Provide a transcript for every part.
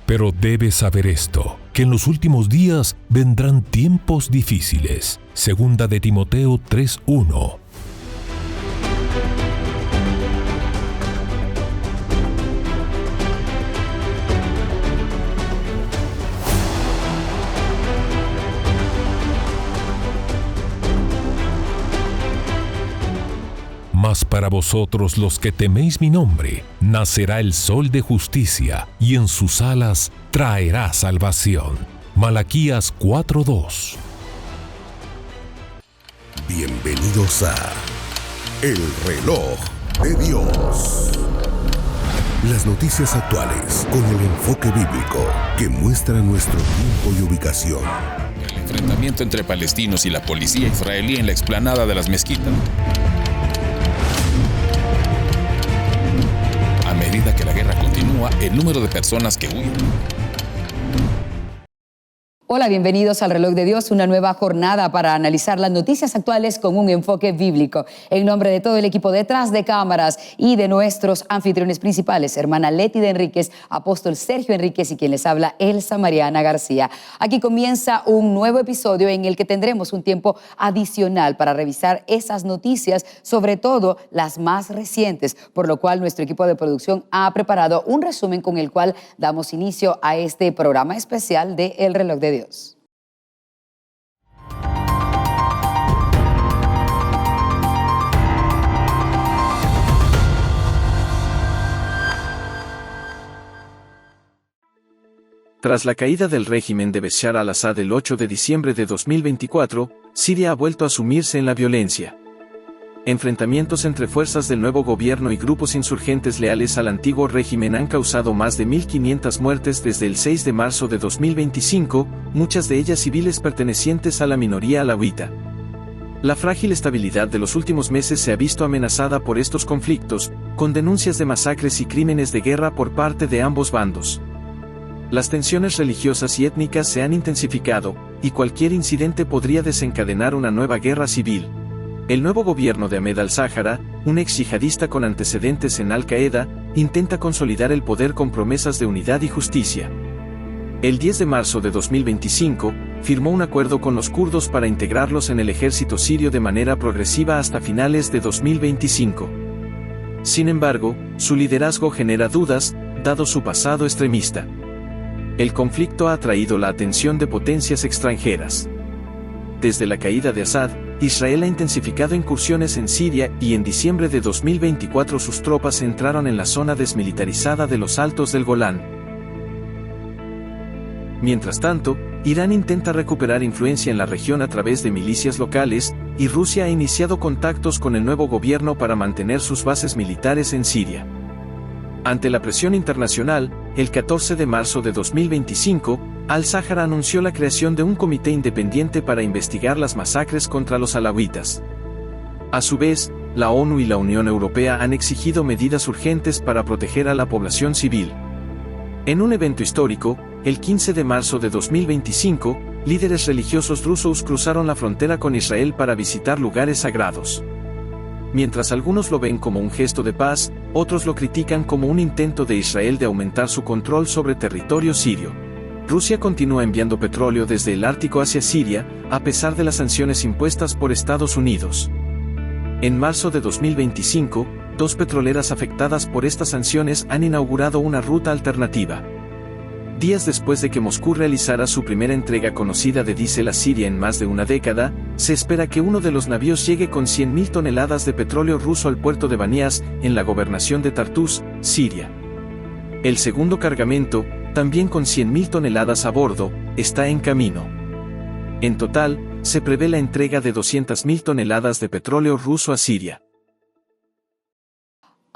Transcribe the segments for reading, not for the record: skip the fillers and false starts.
Pero debes saber esto, que en los últimos días vendrán tiempos difíciles. Segunda de Timoteo 3:1. Mas para vosotros los que teméis mi nombre, nacerá el sol de justicia, y en sus alas traerá salvación. Malaquías 4:2. Bienvenidos a El Reloj de Dios. Las noticias actuales con el enfoque bíblico que muestra nuestro tiempo y ubicación. El enfrentamiento entre palestinos y la policía israelí en la explanada de las mezquitas. A medida que la guerra continúa, el número de personas que huyen. Hola, bienvenidos al Reloj de Dios, una nueva jornada para analizar las noticias actuales con un enfoque bíblico. En nombre de todo el equipo detrás de cámaras y de nuestros anfitriones principales, hermana Leti de Enríquez, apóstol Sergio Enríquez y quien les habla, Elsa Mariana García. Aquí comienza un nuevo episodio en el que tendremos un tiempo adicional para revisar esas noticias, sobre todo las más recientes, por lo cual nuestro equipo de producción ha preparado un resumen con el cual damos inicio a este programa especial de El Reloj de Dios. Tras la caída del régimen de Bashar al-Assad el 8 de diciembre de 2024, Siria ha vuelto a sumirse en la violencia. Enfrentamientos entre fuerzas del nuevo gobierno y grupos insurgentes leales al antiguo régimen han causado más de 1.500 muertes desde el 6 de marzo de 2025, muchas de ellas civiles pertenecientes a la minoría alawita. La frágil estabilidad de los últimos meses se ha visto amenazada por estos conflictos, con denuncias de masacres y crímenes de guerra por parte de ambos bandos. Las tensiones religiosas y étnicas se han intensificado, y cualquier incidente podría desencadenar una nueva guerra civil. El nuevo gobierno de Ahmed al-Sahara, un ex yihadista con antecedentes en Al-Qaeda, intenta consolidar el poder con promesas de unidad y justicia. El 10 de marzo de 2025, firmó un acuerdo con los kurdos para integrarlos en el ejército sirio de manera progresiva hasta finales de 2025. Sin embargo, su liderazgo genera dudas, dado su pasado extremista. El conflicto ha atraído la atención de potencias extranjeras. Desde la caída de Assad, Israel ha intensificado incursiones en Siria y en diciembre de 2024 sus tropas entraron en la zona desmilitarizada de los Altos del Golán. Mientras tanto, Irán intenta recuperar influencia en la región a través de milicias locales, y Rusia ha iniciado contactos con el nuevo gobierno para mantener sus bases militares en Siria. Ante la presión internacional, el 14 de marzo de 2025, al-Sahara anunció la creación de un comité independiente para investigar las masacres contra los alawitas. A su vez, la ONU y la Unión Europea han exigido medidas urgentes para proteger a la población civil. En un evento histórico, el 15 de marzo de 2025, líderes religiosos rusos cruzaron la frontera con Israel para visitar lugares sagrados. Mientras algunos lo ven como un gesto de paz, otros lo critican como un intento de Israel de aumentar su control sobre territorio sirio. Rusia continúa enviando petróleo desde el Ártico hacia Siria, a pesar de las sanciones impuestas por Estados Unidos. En marzo de 2025, 2 petroleras afectadas por estas sanciones han inaugurado una ruta alternativa. Días después de que Moscú realizara su primera entrega conocida de diésel a Siria en más de una década, se espera que uno de los navíos llegue con 100.000 toneladas de petróleo ruso al puerto de Banias, en la gobernación de Tartus, Siria. El segundo cargamento, también con 100.000 toneladas a bordo, está en camino. En total, se prevé la entrega de 200.000 toneladas de petróleo ruso a Siria.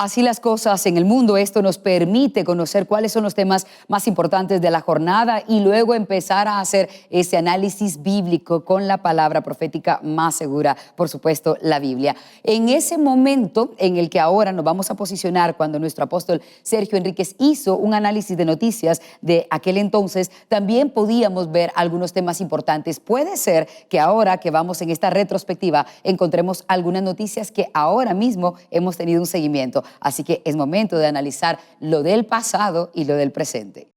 Así las cosas en el mundo, esto nos permite conocer cuáles son los temas más importantes de la jornada y luego empezar a hacer ese análisis bíblico con la palabra profética más segura, por supuesto, la Biblia. En ese momento en el que ahora nos vamos a posicionar, cuando nuestro apóstol Sergio Enríquez hizo un análisis de noticias de aquel entonces, también podíamos ver algunos temas importantes. Puede ser que ahora que vamos en esta retrospectiva encontremos algunas noticias que ahora mismo hemos tenido un seguimiento. Así que es momento de analizar lo del pasado y lo del presente.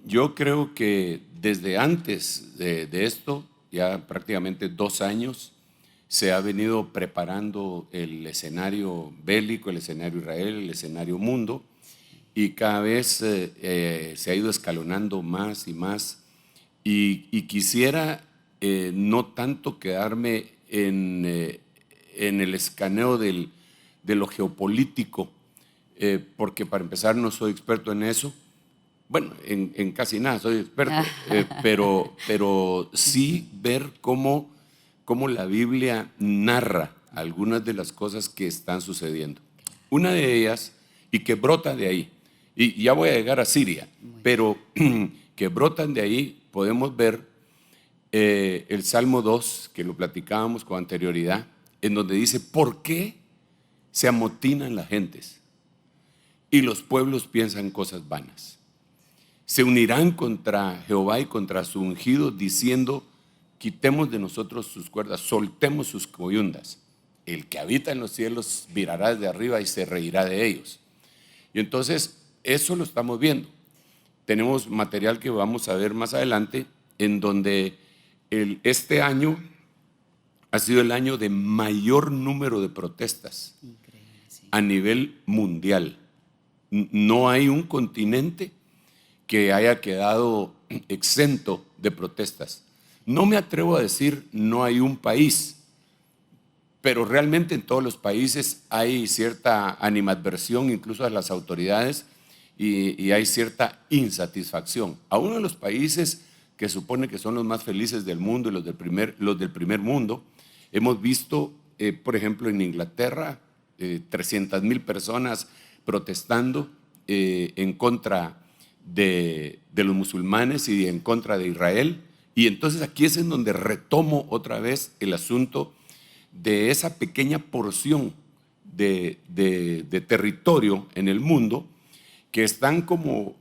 Yo creo que desde antes de esto, ya prácticamente 2 años, se ha venido preparando el escenario bélico, el escenario Israel, el escenario mundo, y cada vez se ha ido escalonando más y más. Y quisiera no tanto quedarme en el escaneo de lo geopolítico, porque para empezar no soy experto en eso. Bueno, en casi nada soy experto, pero sí ver cómo la Biblia narra algunas de las cosas que están sucediendo. Una de ellas, y que brota de ahí, y ya voy a llegar a Siria, pero que brotan de ahí, podemos ver el Salmo 2, que lo platicábamos con anterioridad, en donde dice: ¿por qué se amotinan las gentes y los pueblos piensan cosas vanas? Se unirán contra Jehová y contra su ungido, diciendo: quitemos de nosotros sus cuerdas, soltemos sus coyundas. El que habita en los cielos virará desde arriba y se reirá de ellos. Y entonces eso lo estamos viendo. Tenemos material que vamos a ver más adelante, en donde este año ha sido el año de mayor número de protestas a nivel mundial. No hay un continente que haya quedado exento de protestas. No me atrevo a decir no hay un país, pero realmente en todos los países hay cierta animadversión, incluso a las autoridades, y hay cierta insatisfacción. A uno de los países que supone que son los más felices del mundo y los del primer mundo, hemos visto, por ejemplo, en Inglaterra, 300,000 personas protestando en contra de los musulmanes y en contra de Israel. Y entonces aquí es en donde retomo otra vez el asunto de esa pequeña porción de territorio en el mundo que están como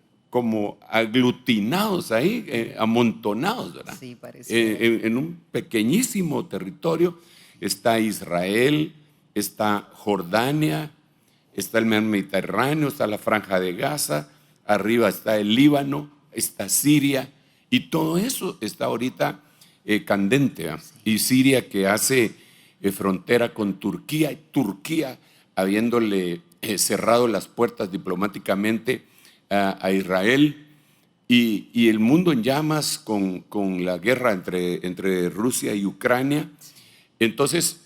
aglutinados ahí, amontonados, ¿verdad? Sí, parece. En un pequeñísimo territorio está Israel, está Jordania, está el mar Mediterráneo, está la Franja de Gaza, arriba está el Líbano, está Siria, y todo eso está ahorita candente, ¿eh? Y Siria, que hace frontera con Turquía, y Turquía habiéndole cerrado las puertas diplomáticamente a Israel, y el mundo en llamas con la guerra entre Rusia y Ucrania. Entonces,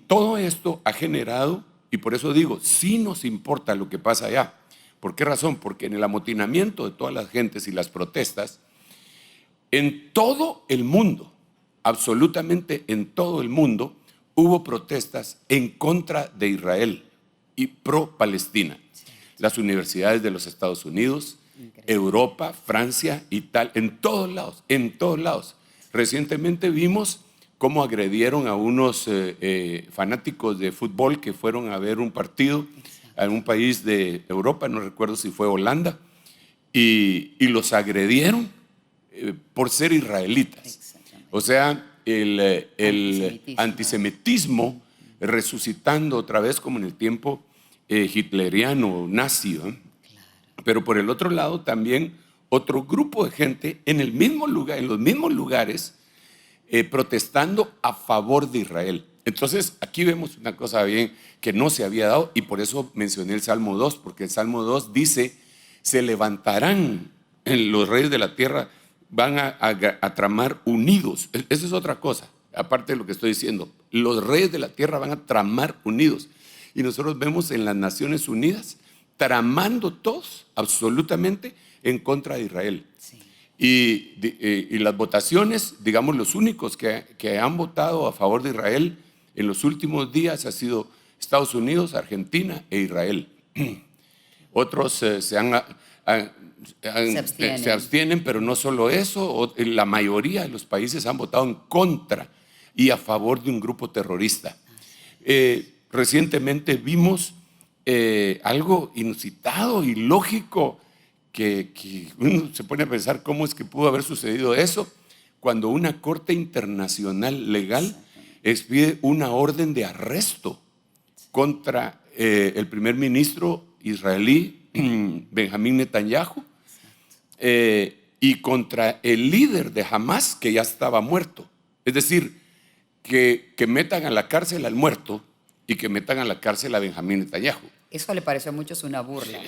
todo esto ha generado, y por eso digo, sí nos importa lo que pasa allá. ¿Por qué razón? Porque en el amotinamiento de todas las gentes y las protestas, en todo el mundo, absolutamente en todo el mundo, hubo protestas en contra de Israel y pro-Palestina. Las universidades de los Estados Unidos, Europa, Francia, Italia, en todos lados, en todos lados. Recientemente vimos cómo agredieron a unos fanáticos de fútbol que fueron a ver un partido en un país de Europa, no recuerdo si fue Holanda, y los agredieron por ser israelitas. O sea, el antisemitismo resucitando otra vez como en el tiempo hitleriano, nazi, ¿eh? Pero por el otro lado también otro grupo de gente en el mismo lugar, en los mismos lugares, protestando a favor de Israel. Entonces aquí vemos una cosa bien que no se había dado, y por eso mencioné el Salmo 2, porque el Salmo 2 dice: se levantarán los reyes de la tierra, van a tramar unidos. Eso es otra cosa, aparte de lo que estoy diciendo. Los reyes de la tierra van a tramar unidos. Y nosotros vemos en las Naciones Unidas tramando todos absolutamente en contra de Israel. Sí. Y las votaciones, digamos, los únicos que han votado a favor de Israel en los últimos días ha sido Estados Unidos, Argentina e Israel. Otros se abstienen, pero no solo eso, la mayoría de los países han votado en contra y a favor de un grupo terrorista. Recientemente vimos algo inusitado y lógico que uno se pone a pensar cómo es que pudo haber sucedido eso, cuando una corte internacional legal expide una orden de arresto contra el primer ministro israelí Benjamín Netanyahu, y contra el líder de Hamas, que ya estaba muerto. Es decir, que metan a la cárcel al muerto y que metan a la cárcel a Benjamín Netanyahu. Eso le pareció a muchos una burla.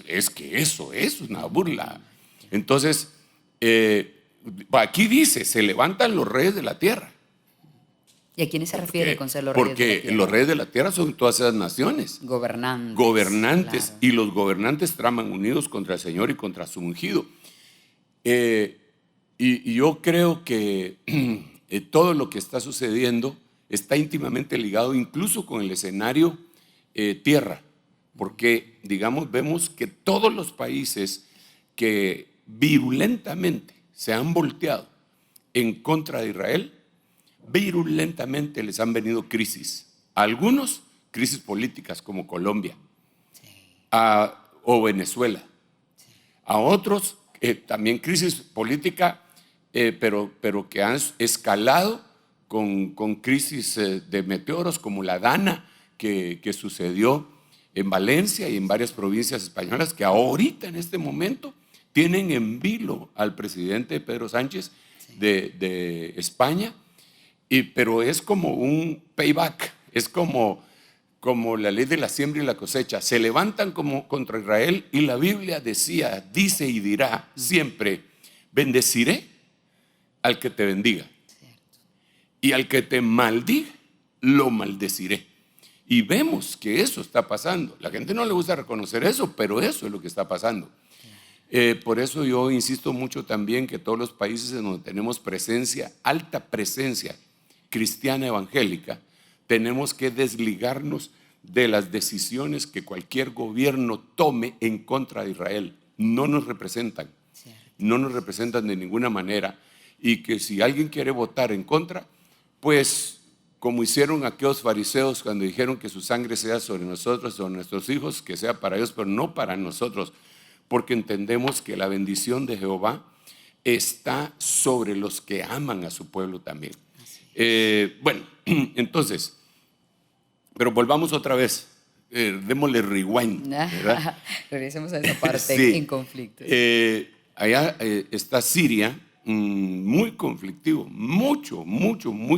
Es que eso es una burla. Entonces, aquí dice, se levantan los reyes de la tierra. ¿Y a quiénes se refiere con ser los reyes de la tierra? Porque los reyes de la tierra son todas esas naciones. Gobernantes. Claro. Y los gobernantes traman unidos contra el Señor y contra su ungido. Y yo creo que todo lo que está sucediendo está íntimamente ligado incluso con el escenario tierra. Porque, digamos, vemos que todos los países que virulentamente se han volteado en contra de Israel, virulentamente les han venido crisis. A algunos, crisis políticas como Colombia o Venezuela. A otros, también crisis política, pero que han escalado con crisis de meteoros como la Dana que sucedió en Valencia y en varias provincias españolas, que ahorita en este momento tienen en vilo al presidente Pedro Sánchez de España, pero es como un payback, es como la ley de la siembra y la cosecha. Se levantan como contra Israel y la Biblia dice y dirá siempre: bendeciré al que te bendiga y al que te maldiga lo maldeciré. Y vemos que eso está pasando. La gente no le gusta reconocer eso, pero eso es lo que está pasando. Por eso yo insisto mucho también que todos los países en donde tenemos presencia, alta presencia cristiana evangélica, tenemos que desligarnos de las decisiones que cualquier gobierno tome en contra de Israel. No nos representan, no nos representan de ninguna manera, y que si alguien quiere votar en contra, pues como hicieron aquellos fariseos cuando dijeron que su sangre sea sobre nosotros, sobre nuestros hijos, que sea para ellos, pero no para nosotros, porque entendemos que la bendición de Jehová está sobre los que aman a su pueblo también. Bueno, entonces, pero volvamos otra vez, démosle rewind, ¿verdad? Regresemos a esa parte en conflicto. Allá está Siria, muy conflictivo, muy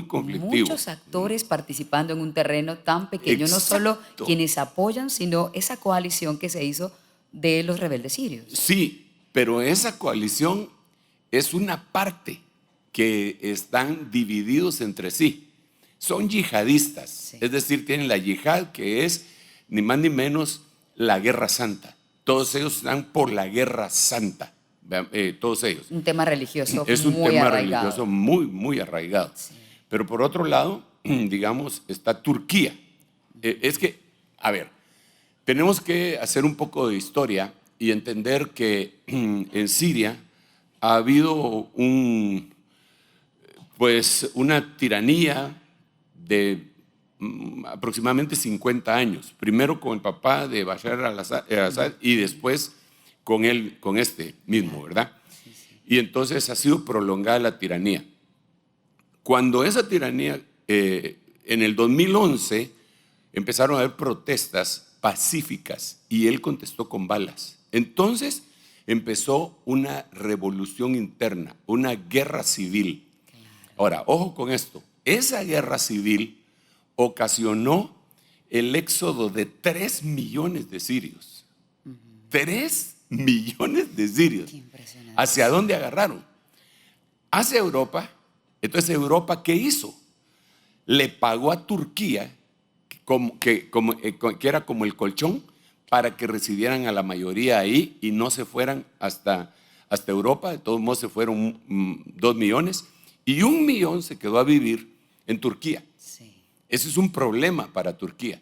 conflictivo. Muchos actores participando en un terreno tan pequeño. Exacto. No solo quienes apoyan, sino esa coalición que se hizo de los rebeldes sirios. Sí, pero esa coalición es una parte que están divididos entre sí. Son yihadistas, sí. Es decir, tienen la yihad, que es ni más ni menos la guerra santa. Todos ellos están por la guerra santa. Todos ellos. Un tema religioso es un muy tema arraigado. Religioso muy arraigado. Sí. Pero por otro lado, digamos, está Turquía. Es que, a ver, tenemos que hacer un poco de historia y entender que en Siria ha habido una tiranía de aproximadamente 50 años. Primero con el papá de Bashar al-Assad y después con este mismo, ¿verdad? Y entonces ha sido prolongada la tiranía. Cuando esa tiranía, en el 2011, empezaron a haber protestas pacíficas y él contestó con balas. Entonces empezó una revolución interna, una guerra civil. Ahora, ojo con esto, esa guerra civil ocasionó el éxodo de 3 millones de sirios. 3 millones de sirios. ¿Hacia dónde agarraron? Hacia Europa. Entonces, ¿Europa qué hizo? Le pagó a Turquía, que era como el colchón, para que recibieran a la mayoría ahí y no se fueran hasta Europa. De todos modos se fueron 2 millones y 1 millón se quedó a vivir en Turquía. Sí. Ese es un problema para Turquía.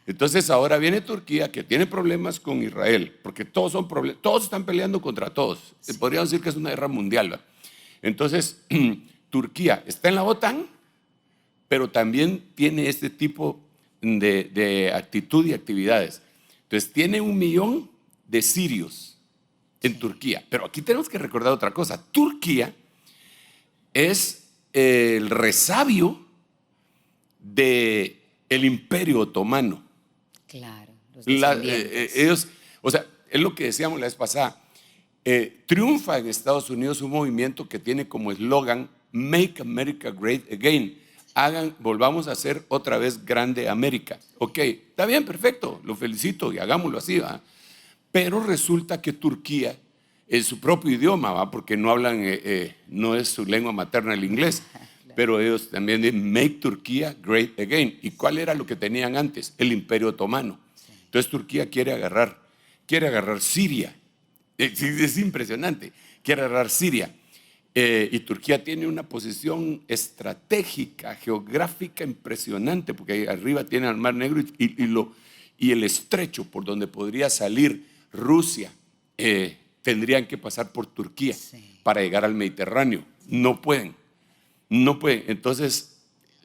Entonces ahora viene Turquía, que tiene problemas con Israel, porque todos están peleando contra todos. Sí. Podríamos decir que es una guerra mundial, ¿verdad? Entonces Turquía está en la OTAN, pero también tiene este tipo de actitud y actividades. Entonces tiene 1 millón de sirios en Turquía. Pero aquí tenemos que recordar otra cosa. Turquía es el resabio del Imperio Otomano. Claro. Ellos, o sea, es lo que decíamos la vez pasada. triunfa en Estados Unidos un movimiento que tiene como eslogan Make America Great Again. Volvamos a hacer otra vez grande América. Ok, está bien, perfecto, lo felicito y hagámoslo así, ¿va? Pero resulta que Turquía, en su propio idioma, ¿va? Porque no hablan, no es su lengua materna el inglés, pero ellos también dicen Make Turquía Great Again. ¿Y cuál era lo que tenían antes? El Imperio Otomano. Entonces Turquía quiere agarrar Siria. Es impresionante, quiere agarrar Siria. Y Turquía tiene una posición estratégica, geográfica impresionante, porque ahí arriba tiene el Mar Negro y el estrecho por donde podría salir Rusia. Tendrían que pasar por Turquía para llegar al Mediterráneo. No pueden. Entonces,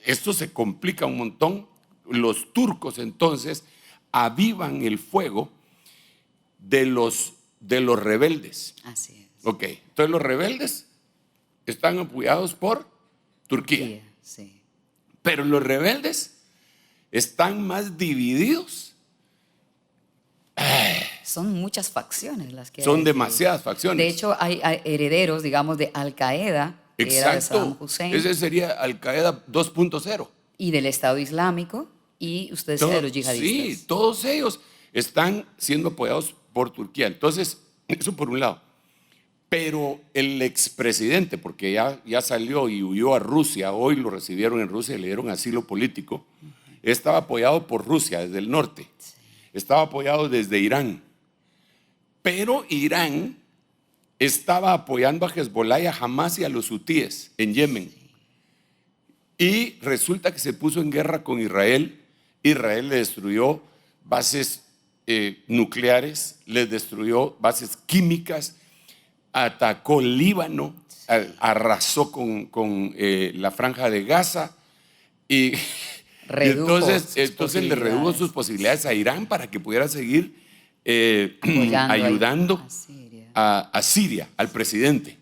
esto se complica un montón. Los turcos entonces avivan el fuego de los rebeldes. Así es. Ok, entonces los rebeldes están apoyados por Turquía. Sí. Pero los rebeldes están más divididos. Son muchas facciones las que hay. Son demasiadas facciones. De hecho, hay herederos, digamos, de Al-Qaeda, que era de Saddam Exacto. Hussein, Ese sería Al-Qaeda 2.0. y del Estado Islámico, y usted decía de los yihadistas. Sí, todos ellos están siendo apoyados por Turquía. Entonces, eso por un lado. Pero el expresidente, porque ya salió y huyó a Rusia, hoy lo recibieron en Rusia y le dieron asilo político, estaba apoyado por Rusia desde el norte, estaba apoyado desde Irán, pero Irán estaba apoyando a Hezbollah y a Hamas y a los hutíes en Yemen. Y resulta que se puso en guerra con Israel. Israel le destruyó bases nucleares, les destruyó bases químicas, atacó Líbano, arrasó con la franja de Gaza y entonces le redujo sus posibilidades a Irán para que pudiera seguir ayudando a Siria, al presidente.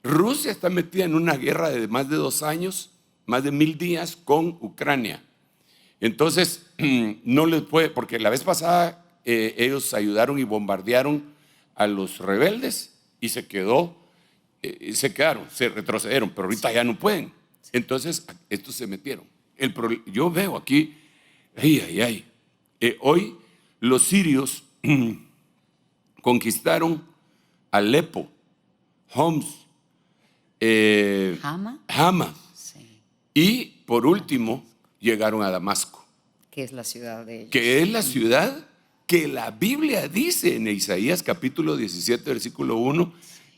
Rusia está metida en una guerra de más de 2 años, más de 1000 días con Ucrania. Entonces, no les puede, porque la vez pasada ellos ayudaron y bombardearon a los rebeldes y se retrocedieron, pero ahorita ya no pueden. Entonces, estos se metieron. Yo veo aquí, hoy los sirios conquistaron Alepo, Homs, Hama, y por último llegaron a Damasco, que es la ciudad de ellos. que es la ciudad que la Biblia dice en Isaías capítulo 17 versículo 1,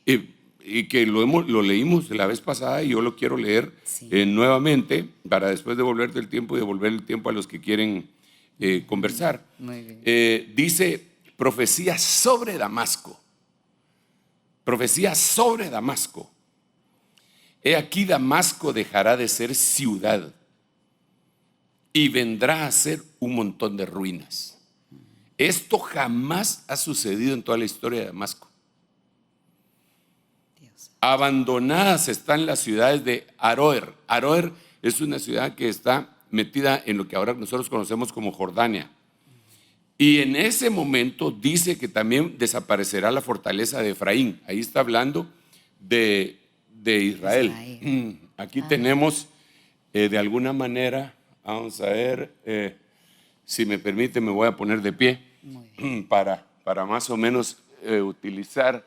y que lo leímos la vez pasada y yo lo quiero leer nuevamente para después devolverte el tiempo y devolver el tiempo a los que quieren conversar. Muy bien. Dice profecía sobre Damasco. Profecía sobre Damasco. He aquí Damasco dejará de ser ciudad y vendrá a ser un montón de ruinas. Esto jamás ha sucedido en toda la historia de Damasco. Abandonadas están las ciudades de Aroer. Aroer es una ciudad que está metida en lo que ahora nosotros conocemos como Jordania. Y en ese momento dice que también desaparecerá la fortaleza de Efraín. Ahí está hablando de Israel. Aquí tenemos, de alguna manera, vamos a ver, si me permite me voy a poner de pie para más o menos utilizar.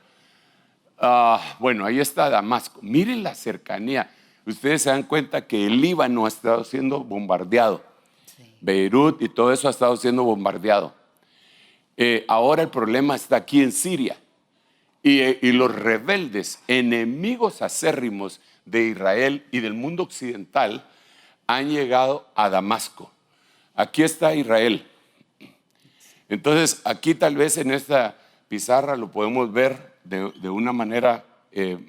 Bueno, ahí está Damasco. Miren la cercanía. Ustedes se dan cuenta que el Líbano ha estado siendo bombardeado. Beirut y todo eso ha estado siendo bombardeado. Ahora el problema está aquí en Siria. Y los rebeldes, enemigos acérrimos de Israel y del mundo occidental, han llegado a Damasco. Aquí está Israel. Entonces, aquí tal vez en esta pizarra lo podemos ver de una manera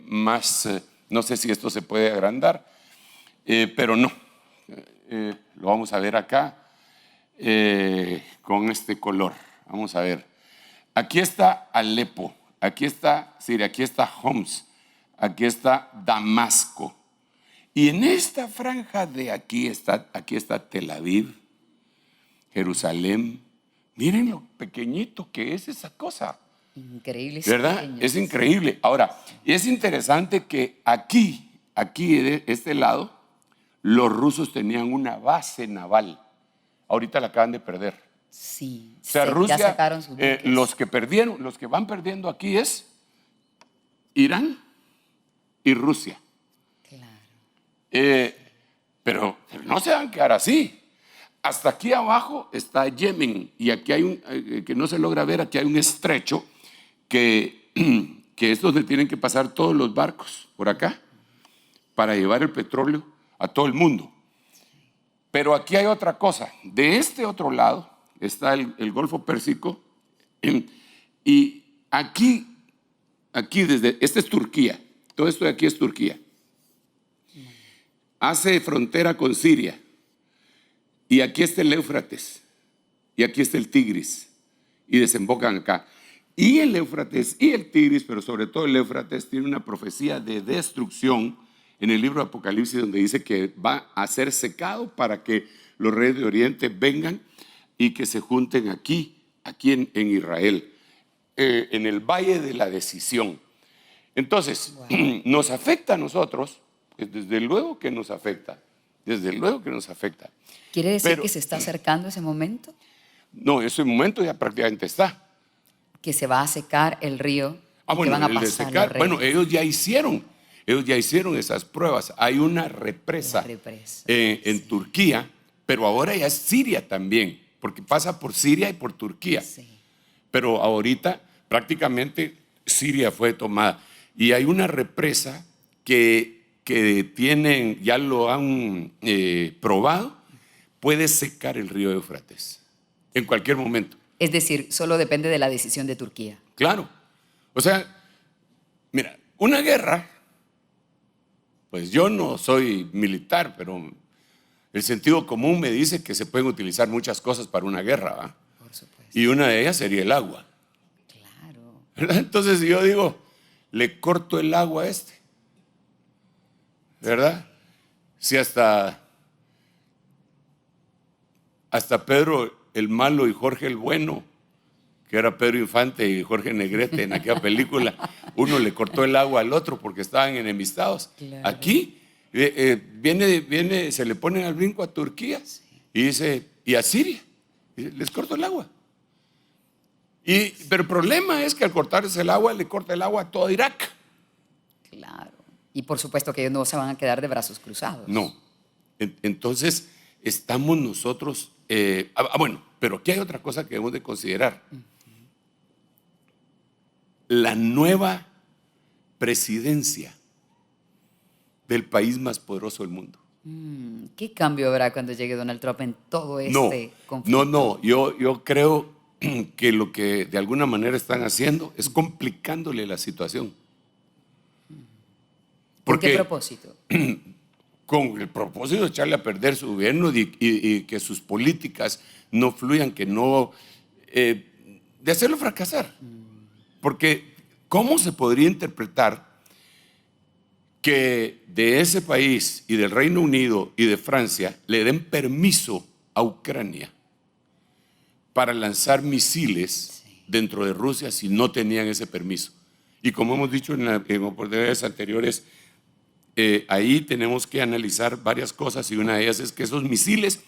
más, no sé si esto se puede agrandar, pero no. Lo vamos a ver acá con este color. Vamos a ver. Aquí está Alepo, aquí está Siria, aquí está Homs, aquí está Damasco. Y en esta franja de aquí está Tel Aviv, Jerusalén. Miren lo pequeñito que es esa cosa. Increíble. ¿Verdad? Es increíble. Ahora, es interesante que aquí de este lado, los rusos tenían una base naval. Ahorita la acaban de perder. Sí. O sea, ya Rusia, sacaron sus buques. los que van perdiendo aquí es Irán y Rusia. Claro. Pero no se van a quedar así. Hasta aquí abajo está Yemen y aquí hay que no se logra ver, aquí hay un estrecho que es donde tienen que pasar todos los barcos por acá para llevar el petróleo a todo el mundo. Pero aquí hay otra cosa. De este otro lado está el Golfo Pérsico y aquí esta es Turquía. Todo esto de aquí es Turquía. Hace frontera con Siria. Y aquí está el Éufrates. Y aquí está el Tigris. Y desembocan acá. Y el Éufrates y el Tigris, pero sobre todo el Éufrates, tiene una profecía de destrucción en el libro de Apocalipsis, donde dice que va a ser secado para que los reyes de Oriente vengan y que se junten aquí en Israel, en el Valle de la Decisión. Entonces, nos afecta a nosotros, desde luego que nos afecta, desde luego que nos afecta. ¿Quiere decir que se está acercando ese momento? No, ese momento ya prácticamente está. Que se va a secar el río y Bueno, que van a el de pasar secar, los reyes. bueno, ellos ya hicieron esas pruebas. Hay una represa, en Turquía, pero ahora ya es Siria también, porque pasa por Siria y por Turquía. Sí. Pero ahorita prácticamente Siria fue tomada. Y hay una represa que ya lo han probado, puede secar el río Éufrates en cualquier momento. Es decir, solo depende de la decisión de Turquía. Claro. O sea, mira, una guerra, pues yo no soy militar, pero el sentido común me dice que se pueden utilizar muchas cosas para una guerra, ¿va? Por supuesto. Y una de ellas sería el agua. Claro. ¿Verdad? Entonces yo digo, le corto el agua a este. ¿Verdad? Si hasta Pedro el malo y Jorge el bueno, que era Pedro Infante y Jorge Negrete en aquella película, uno le cortó el agua al otro porque estaban enemistados. Claro. Aquí viene, se le ponen al brinco a Turquía y dice, y a Siria, y les corto el agua. Pero el problema es que al cortarse el agua, le corta el agua a todo Irak. Claro. Y por supuesto que ellos no se van a quedar de brazos cruzados. No. Entonces, estamos nosotros... bueno, pero aquí hay otra cosa que debemos de considerar. La nueva presidencia del país más poderoso del mundo. ¿Qué cambio habrá cuando llegue Donald Trump en todo este conflicto? No. Yo creo que lo que de alguna manera están haciendo es complicándole la situación. ¿Por qué propósito? Con el propósito de echarle a perder su gobierno y que sus políticas no fluyan, de hacerlo fracasar. Porque ¿cómo se podría interpretar que de ese país y del Reino Unido y de Francia le den permiso a Ucrania para lanzar misiles dentro de Rusia si no tenían ese permiso? Y como hemos dicho en oportunidades anteriores, ahí tenemos que analizar varias cosas y una de ellas es que esos misiles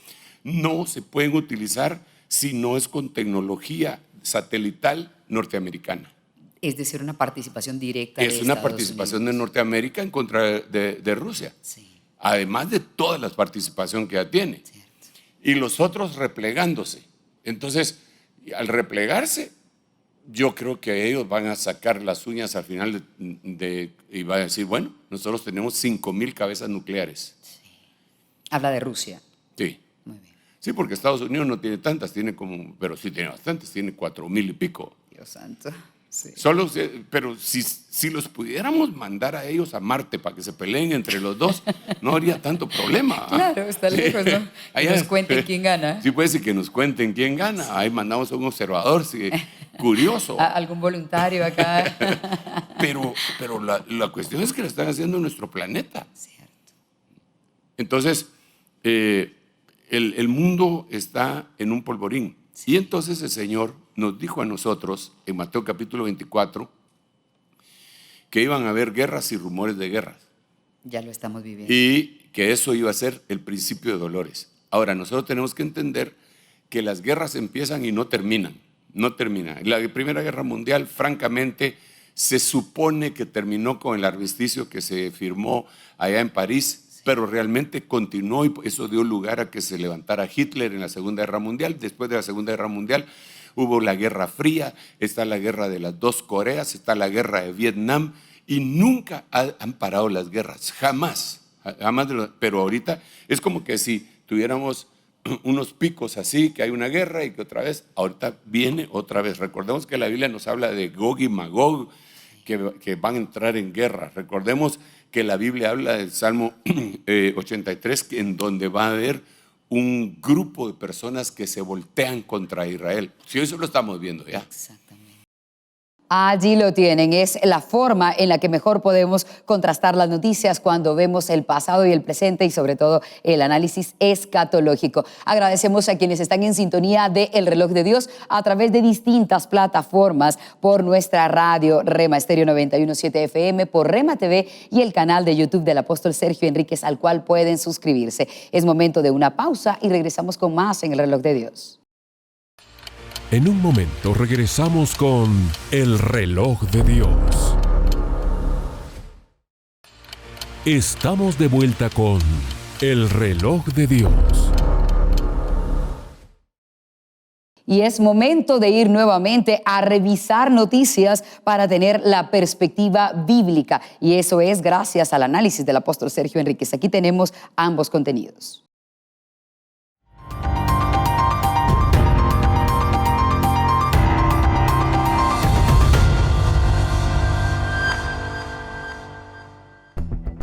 no se pueden utilizar si no es con tecnología satelital norteamericana. Es decir, una participación directa de Es una Estados participación Unidos. de Norteamérica en contra de Rusia. Sí. Además de toda la participación que ya tiene. Cierto. Y los otros replegándose. Entonces, al replegarse, yo creo que ellos van a sacar las uñas al final y van a decir, bueno, nosotros tenemos 5,000 cabezas nucleares. Sí. Habla de Rusia. Sí. Muy bien. Sí, porque Estados Unidos no tiene tantas, pero sí tiene bastantes, tiene 4,000 y pico. Dios santo. Sí. Pero si los pudiéramos mandar a ellos a Marte para que se peleen entre los dos, no habría tanto problema. Claro, está lejos, ¿no? Que nos cuenten quién gana. Sí, puede ser que nos cuenten quién gana. Ahí mandamos a un observador, sí, curioso. Algún voluntario acá. Pero la cuestión es que lo están haciendo en nuestro planeta. Cierto. Entonces, el mundo está en un polvorín. Y entonces el Señor nos dijo a nosotros, en Mateo capítulo 24, que iban a haber guerras y rumores de guerras. Ya lo estamos viviendo. Y que eso iba a ser el principio de dolores. Ahora, nosotros tenemos que entender que las guerras empiezan y no terminan. No terminan. La Primera Guerra Mundial, francamente, se supone que terminó con el armisticio que se firmó allá en París, pero realmente continuó y eso dio lugar a que se levantara Hitler en la Segunda Guerra Mundial. Después de la Segunda Guerra Mundial hubo la Guerra Fría, está la guerra de las dos Coreas, está la guerra de Vietnam y nunca han parado las guerras, jamás. Pero ahorita es como que si tuviéramos unos picos así, que hay una guerra y que otra vez, ahorita viene otra vez. Recordemos que la Biblia nos habla de Gog y Magog, que van a entrar en guerra. Recordemos que la Biblia habla del Salmo 83, en donde va a haber un grupo de personas que se voltean contra Israel. Sí, eso lo estamos viendo ya. Exactamente. Allí lo tienen, es la forma en la que mejor podemos contrastar las noticias cuando vemos el pasado y el presente y sobre todo el análisis escatológico. Agradecemos a quienes están en sintonía de El Reloj de Dios a través de distintas plataformas, por nuestra radio Rema Estéreo 91.7 FM, por Rema TV y el canal de YouTube del apóstol Sergio Enríquez, al cual pueden suscribirse. Es momento de una pausa y regresamos con más en El Reloj de Dios. En un momento regresamos con El Reloj de Dios. Estamos de vuelta con El Reloj de Dios. Y es momento de ir nuevamente a revisar noticias para tener la perspectiva bíblica. Y eso es gracias al análisis del apóstol Sergio Enríquez. Aquí tenemos ambos contenidos.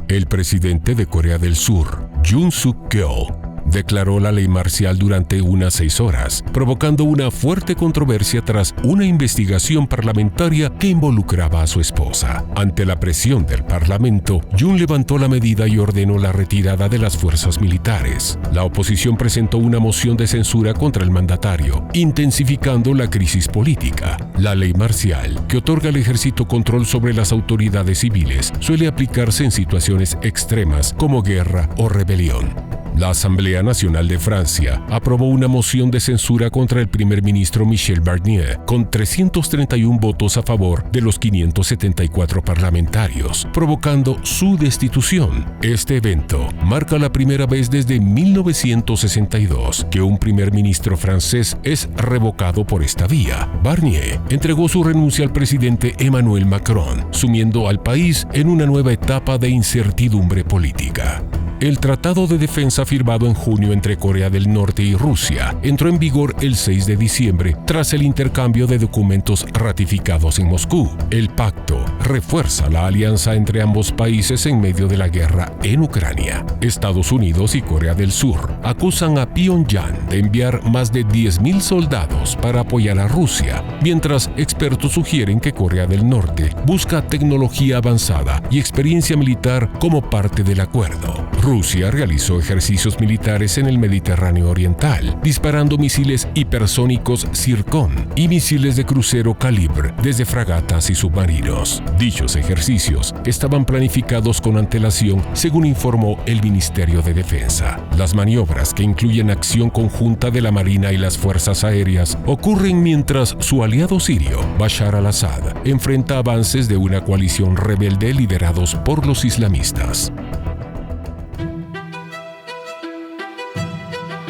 El presidente de Corea del Sur, Yoon Suk-yeol, declaró la ley marcial durante unas 6 horas, provocando una fuerte controversia tras una investigación parlamentaria que involucraba a su esposa. Ante la presión del Parlamento, Yoon levantó la medida y ordenó la retirada de las fuerzas militares. La oposición presentó una moción de censura contra el mandatario, intensificando la crisis política. La ley marcial, que otorga al ejército control sobre las autoridades civiles, suele aplicarse en situaciones extremas como guerra o rebelión. La Asamblea Nacional de Francia aprobó una moción de censura contra el primer ministro Michel Barnier, con 331 votos a favor de los 574 parlamentarios, provocando su destitución. Este evento marca la primera vez desde 1962 que un primer ministro francés es revocado por esta vía. Barnier entregó su renuncia al presidente Emmanuel Macron, sumiendo al país en una nueva etapa de incertidumbre política. El Tratado de Defensa firmado en junio entre Corea del Norte y Rusia entró en vigor el 6 de diciembre tras el intercambio de documentos ratificados en Moscú. El pacto refuerza la alianza entre ambos países en medio de la guerra en Ucrania. Estados Unidos y Corea del Sur acusan a Pyongyang de enviar más de 10.000 soldados para apoyar a Rusia, mientras expertos sugieren que Corea del Norte busca tecnología avanzada y experiencia militar como parte del acuerdo. Rusia realizó ejercicios militares en el Mediterráneo Oriental, disparando misiles hipersónicos Zircon y misiles de crucero calibre desde fragatas y submarinos. Dichos ejercicios estaban planificados con antelación, según informó el Ministerio de Defensa. Las maniobras, que incluyen acción conjunta de la Marina y las Fuerzas Aéreas, ocurren mientras su aliado sirio, Bashar al-Assad, enfrenta avances de una coalición rebelde liderados por los islamistas.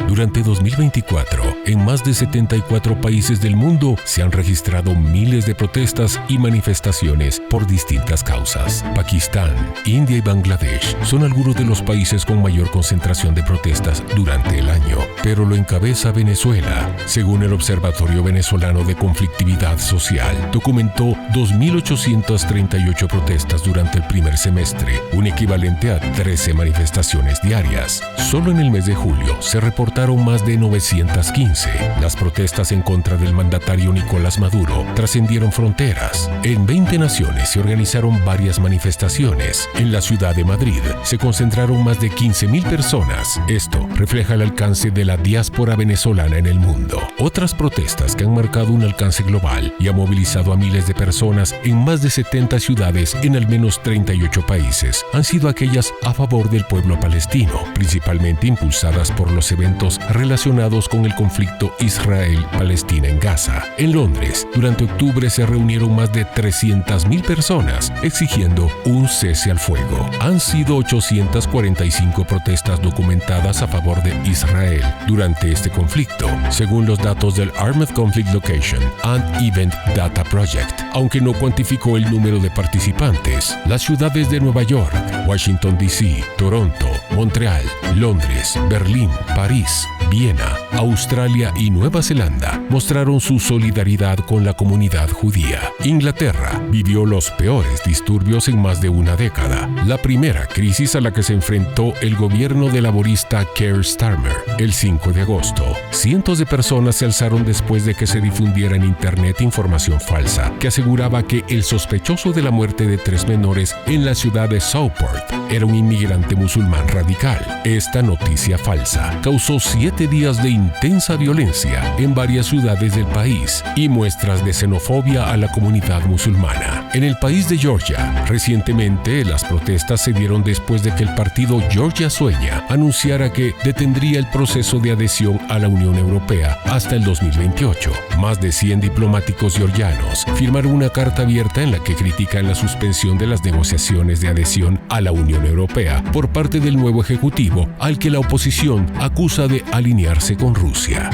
Durante 2024, en más de 74 países del mundo se han registrado miles de protestas y manifestaciones por distintas causas. Pakistán, India y Bangladesh son algunos de los países con mayor concentración de protestas durante el año, pero lo encabeza Venezuela. Según el Observatorio Venezolano de Conflictividad Social, documentó 2.838 protestas durante el primer semestre, un equivalente a 13 manifestaciones diarias. Solo en el mes de julio se reportaron alcanzaron más de 915. Las protestas en contra del mandatario Nicolás Maduro trascendieron fronteras. En 20 naciones se organizaron varias manifestaciones. En la ciudad de Madrid se concentraron más de 15.000 personas. Esto refleja el alcance de la diáspora venezolana en el mundo. Otras protestas que han marcado un alcance global y ha movilizado a miles de personas en más de 70 ciudades en al menos 38 países han sido aquellas a favor del pueblo palestino, principalmente impulsadas por los eventos relacionados con el conflicto Israel-Palestina en Gaza. En Londres, durante octubre se reunieron más de 300.000 personas exigiendo un cese al fuego. Han sido 845 protestas documentadas a favor de Israel durante este conflicto, según los datos del Armed Conflict Location and Event Data Project. Aunque no cuantificó el número de participantes, las ciudades de Nueva York, Washington D.C., Toronto, Montreal, Londres, Berlín, París, Viena, Australia y Nueva Zelanda mostraron su solidaridad con la comunidad judía. Inglaterra vivió los peores disturbios en más de una década, la primera crisis a la que se enfrentó el gobierno del laborista Keir Starmer el 5 de agosto. Cientos de personas se alzaron después de que se difundiera en internet información falsa que aseguraba que el sospechoso de la muerte de 3 menores en la ciudad de Southport era un inmigrante musulmán radical. Esta noticia falsa causó 7 días de intensa violencia en varias ciudades del país y muestras de xenofobia a la comunidad musulmana. En el país de Georgia, recientemente las protestas se dieron después de que el partido Georgia Sueña anunciara que detendría el proceso de adhesión a la Unión Europea hasta el 2028. Más de 100 diplomáticos georgianos firmaron una carta abierta en la que critican la suspensión de las negociaciones de adhesión a la Unión Europea por parte del nuevo ejecutivo, al que la oposición acusa de alinearse con Rusia.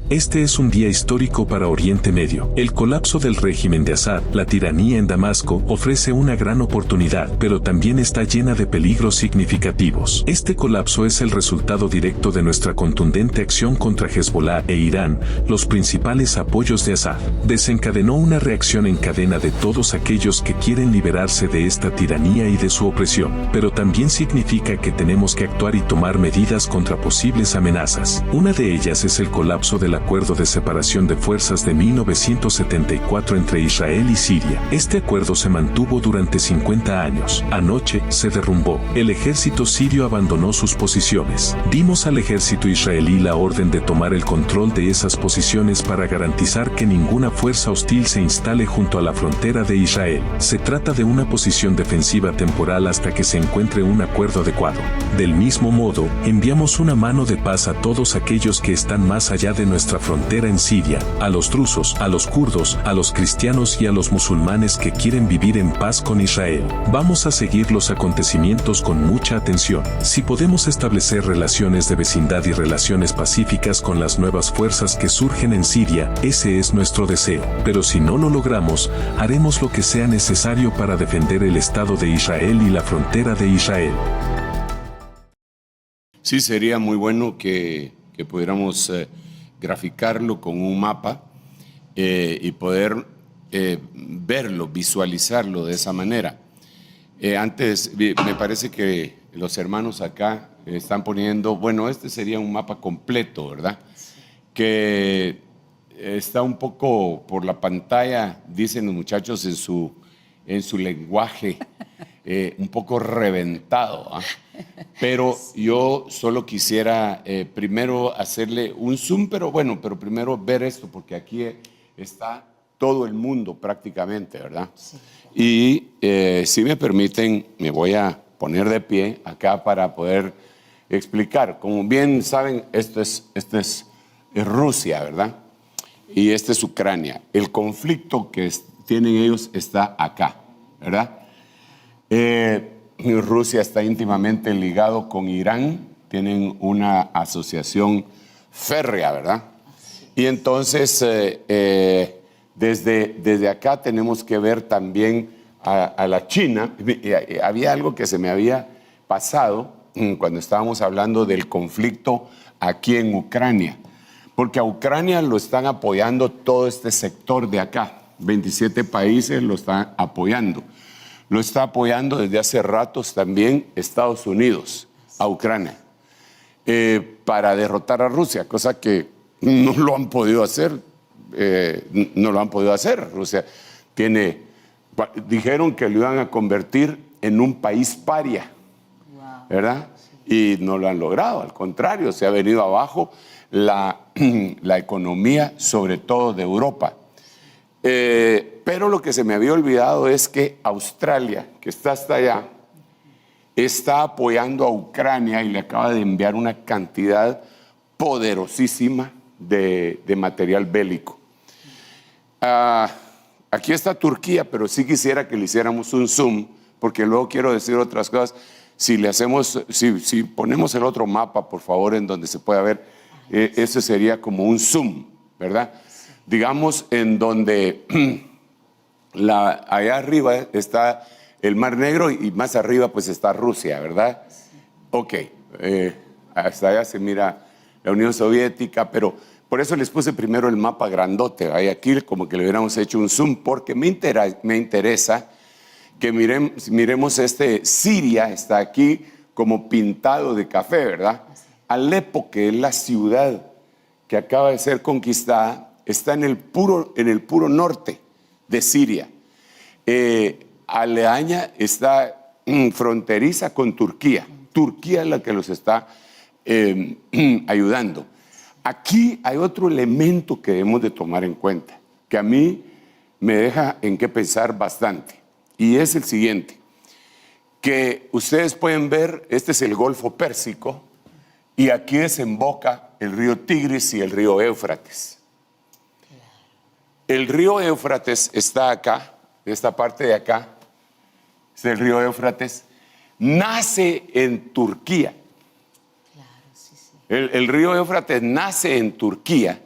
Este es un día histórico para Oriente Medio. El colapso del régimen de Assad, la tiranía en Damasco, ofrece una gran oportunidad, pero también está llena de peligros significativos. Este colapso es el resultado directo de nuestra contundente acción contra Hezbollah e Irán, los principales apoyos de Assad. Desencadenó una reacción en cadena de todos aquellos que quieren liberarse de esta tiranía y de su opresión, pero también significa que tenemos que actuar y tomar medidas contra posibles amenazas. Una de ellas es el colapso del Acuerdo de Separación de Fuerzas de 1974 entre Israel y Siria. Este acuerdo se mantuvo durante 50 años. Anoche se derrumbó. El ejército sirio abandonó sus posiciones. Dimos al ejército israelí la orden de tomar el control de esas posiciones para garantizar que ninguna fuerza hostil se instale junto a la frontera de Israel. Se trata de una posición defensiva temporal hasta que se encuentre un acuerdo adecuado. Del mismo modo, enviamos una mano de paz a todos aquellos que están más allá de nuestra frontera en Siria, a los drusos, a los kurdos, a los cristianos y a los musulmanes que quieren vivir en paz con Israel. Vamos a seguir los acontecimientos con mucha atención. Si podemos establecer relaciones de vecindad y relaciones pacíficas con las nuevas fuerzas que surgen en Siria, ese es nuestro deseo. Pero si no lo logramos, haremos lo que sea necesario para defender el Estado de Israel y la frontera de Israel. Sí, sería muy bueno que pudiéramos graficarlo con un mapa y poder verlo, visualizarlo de esa manera. Antes, me parece que los hermanos acá están poniendo, bueno, este sería un mapa completo, ¿verdad? Que está un poco por la pantalla, dicen los muchachos en su lenguaje, un poco reventado, ¿eh? Pero yo solo quisiera primero hacerle un zoom, pero primero ver esto, porque aquí está todo el mundo prácticamente, ¿verdad? Sí. Y si me permiten, me voy a poner de pie acá para poder explicar. Como bien saben, esto es Rusia, ¿verdad? Y esta es Ucrania. El conflicto que tienen ellos está acá, ¿verdad? Rusia está íntimamente ligado con Irán, tienen una asociación férrea, ¿verdad? Y entonces, desde acá tenemos que ver también a la China. Había algo que se me había pasado cuando estábamos hablando del conflicto aquí en Ucrania, porque a Ucrania lo están apoyando todo este sector de acá, 27 países lo están apoyando. lo está apoyando desde hace ratos también Estados Unidos a Ucrania para derrotar a Rusia, cosa que no lo han podido hacer. Rusia dijeron que lo iban a convertir en un país paria, ¿verdad? Y no lo han logrado, al contrario, se ha venido abajo la economía, sobre todo de Europa. Pero lo que se me había olvidado es que Australia, que está hasta allá, está apoyando a Ucrania y le acaba de enviar una cantidad poderosísima de material bélico. Aquí está Turquía, pero sí quisiera que le hiciéramos un zoom, porque luego quiero decir otras cosas. Si ponemos el otro mapa, por favor, en donde se pueda ver, ese sería como un zoom, ¿verdad? Digamos, en donde allá arriba está el Mar Negro y más arriba pues está Rusia, ¿verdad? Ok, hasta allá se mira la Unión Soviética, pero por eso les puse primero el mapa grandote. Ahí aquí como que le hubiéramos hecho un zoom, porque me interesa que miremos Siria está aquí como pintado de café, ¿verdad? Alepo, que es la ciudad que acaba de ser conquistada, está en el puro norte de Siria. Aledaña está fronteriza con Turquía. Turquía es la que los está ayudando. Aquí hay otro elemento que debemos de tomar en cuenta, que a mí me deja en qué pensar bastante, y es el siguiente, que ustedes pueden ver, este es el Golfo Pérsico, y aquí desemboca el río Tigris y el río Éufrates. El río Éufrates está acá, de esta parte de acá, es el río Éufrates, nace en Turquía. El río Éufrates nace en Turquía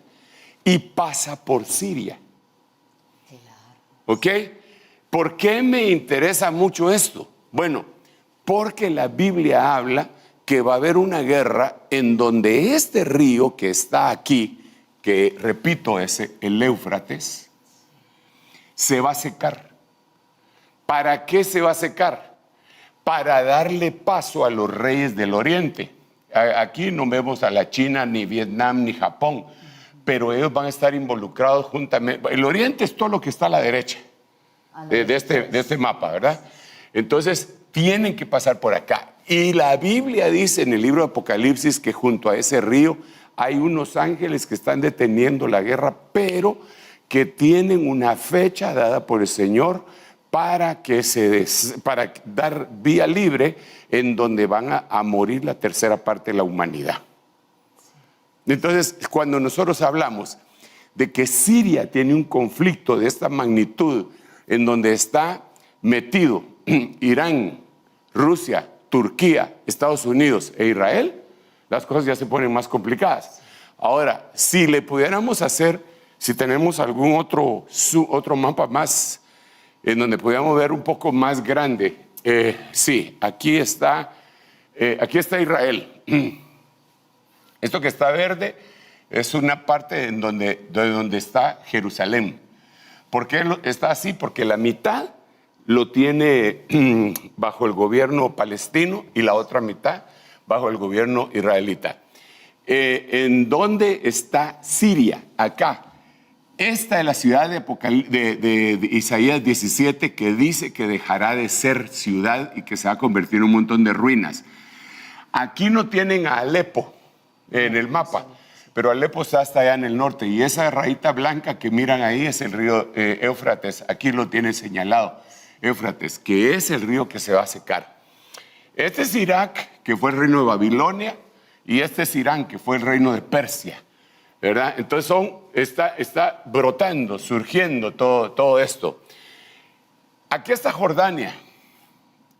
y pasa por Siria. ¿Ok? ¿Por qué me interesa mucho esto? Bueno, porque la Biblia habla que va a haber una guerra en donde este río que está aquí, que repito es el Éufrates, se va a secar. ¿Para qué se va a secar? Para darle paso a los reyes del Oriente. Aquí no vemos a la China, ni Vietnam, ni Japón, pero ellos van a estar involucrados juntamente. El Oriente es todo lo que está a la derecha de este mapa, ¿verdad? Entonces, tienen que pasar por acá. Y la Biblia dice en el libro de Apocalipsis que junto a ese río hay unos ángeles que están deteniendo la guerra, pero que tienen una fecha dada por el Señor para dar vía libre en donde van a morir la tercera parte de la humanidad. Entonces, cuando nosotros hablamos de que Siria tiene un conflicto de esta magnitud, en donde está metido Irán, Rusia, Turquía, Estados Unidos e Israel, las cosas ya se ponen más complicadas. Ahora, si le pudiéramos hacer, si tenemos algún otro mapa más, en donde pudiéramos ver un poco más grande, sí, aquí está Israel. Esto que está verde es una parte de donde está Jerusalén. ¿Por qué está así? Porque la mitad lo tiene bajo el gobierno palestino y la otra mitad bajo el gobierno israelita. ¿En dónde está Siria? Acá. Esta es la ciudad de Isaías 17, que dice que dejará de ser ciudad y que se va a convertir en un montón de ruinas. Aquí no tienen a Alepo en el mapa, pero Alepo está hasta allá en el norte, y esa rayita blanca que miran ahí es el río Éufrates. Aquí lo tienen señalado, Éufrates, que es el río que se va a secar. Este es Irak, que fue el reino de Babilonia, y este es Irán, que fue el reino de Persia, ¿verdad? Entonces está brotando, surgiendo todo esto. Aquí está Jordania.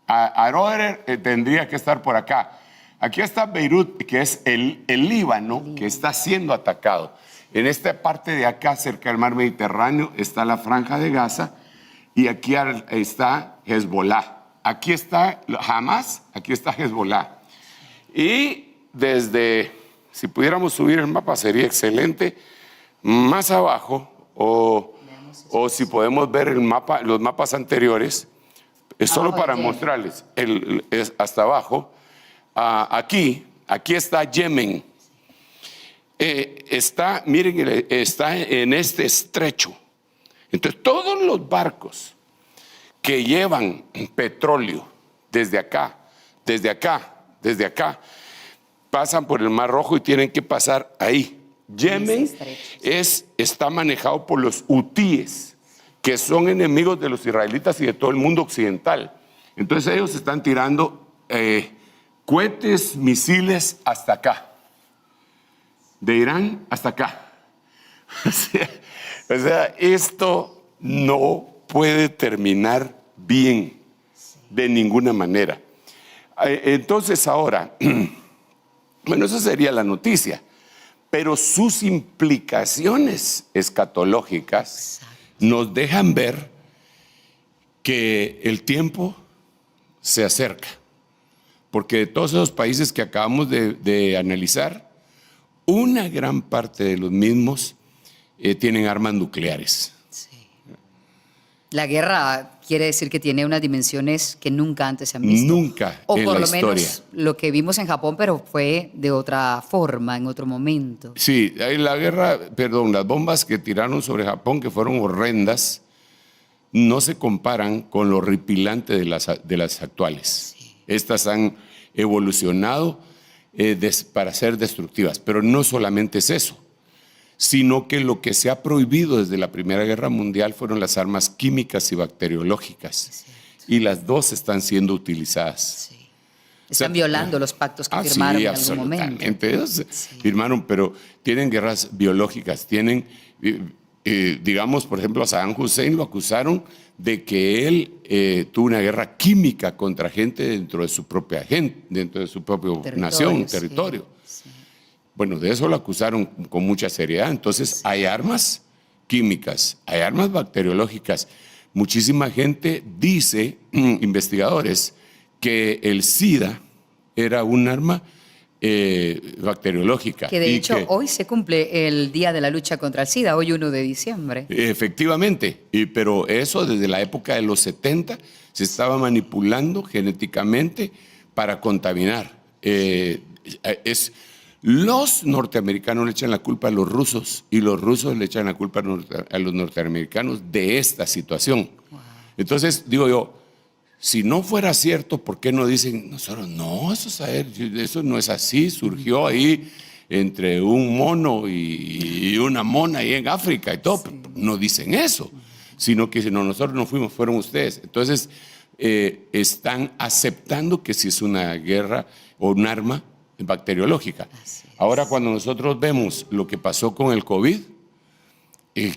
Aroer tendría que estar por acá. Aquí está Beirut, que es el Líbano, que está siendo atacado. En esta parte de acá, cerca del mar Mediterráneo, está la Franja de Gaza, y aquí está Hezbollah. Aquí está Hamas, aquí está Hezbollah. Y si pudiéramos subir el mapa sería excelente, más abajo, o si podemos ver los mapas anteriores, Es solo Abajo para de Yemen. mostrarles. Es hasta abajo. Aquí está Yemen. Miren, está en este estrecho. Entonces, todos los barcos que llevan petróleo desde acá, pasan por el Mar Rojo y tienen que pasar ahí. Yemen está manejado por los hutíes, que son enemigos de los israelitas y de todo el mundo occidental. Entonces ellos están tirando cohetes, misiles hasta acá, de Irán hasta acá. O sea, esto no puede terminar bien de ninguna manera. Entonces ahora, bueno, esa sería la noticia, pero sus implicaciones escatológicas nos dejan ver que el tiempo se acerca, porque de todos esos países que acabamos de analizar, una gran parte de los mismos tienen armas nucleares. Sí. La guerra quiere decir que tiene unas dimensiones que nunca antes se han visto. Nunca o en por la lo historia. menos lo que vimos en Japón, pero fue de otra forma, en otro momento. Sí, las bombas que tiraron sobre Japón, que fueron horrendas, no se comparan con lo horripilante de las actuales. Sí. Estas han evolucionado para ser destructivas, pero no solamente es eso, sino que lo que se ha prohibido desde la Primera Guerra Mundial fueron las armas químicas y bacteriológicas, y las dos están siendo utilizadas. Sí. Están violando los pactos que firmaron en algún momento. Ellos firmaron, pero tienen guerras biológicas, tienen, digamos, por ejemplo, a Saddam Hussein lo acusaron de que él tuvo una guerra química contra gente dentro de su propia territorio. Sí. Bueno, de eso lo acusaron con mucha seriedad. Entonces, hay armas químicas, hay armas bacteriológicas. Muchísima gente dice, investigadores, que el SIDA era un arma bacteriológica. Que de hecho hoy se cumple el Día de la Lucha contra el SIDA, hoy 1 de diciembre. Efectivamente, pero eso desde la época de los 70 se estaba manipulando genéticamente para contaminar. Los norteamericanos le echan la culpa a los rusos y los rusos le echan la culpa a los norteamericanos de esta situación. Wow. Entonces, digo yo, si no fuera cierto, ¿por qué no dicen nosotros? No, eso no es así, surgió ahí entre un mono y una mona ahí en África y todo. Sí. No dicen eso, sino que no, nosotros no fuimos, fueron ustedes. Entonces, están aceptando que si es una guerra o un arma bacteriológica. Ahora, cuando nosotros vemos lo que pasó con el COVID,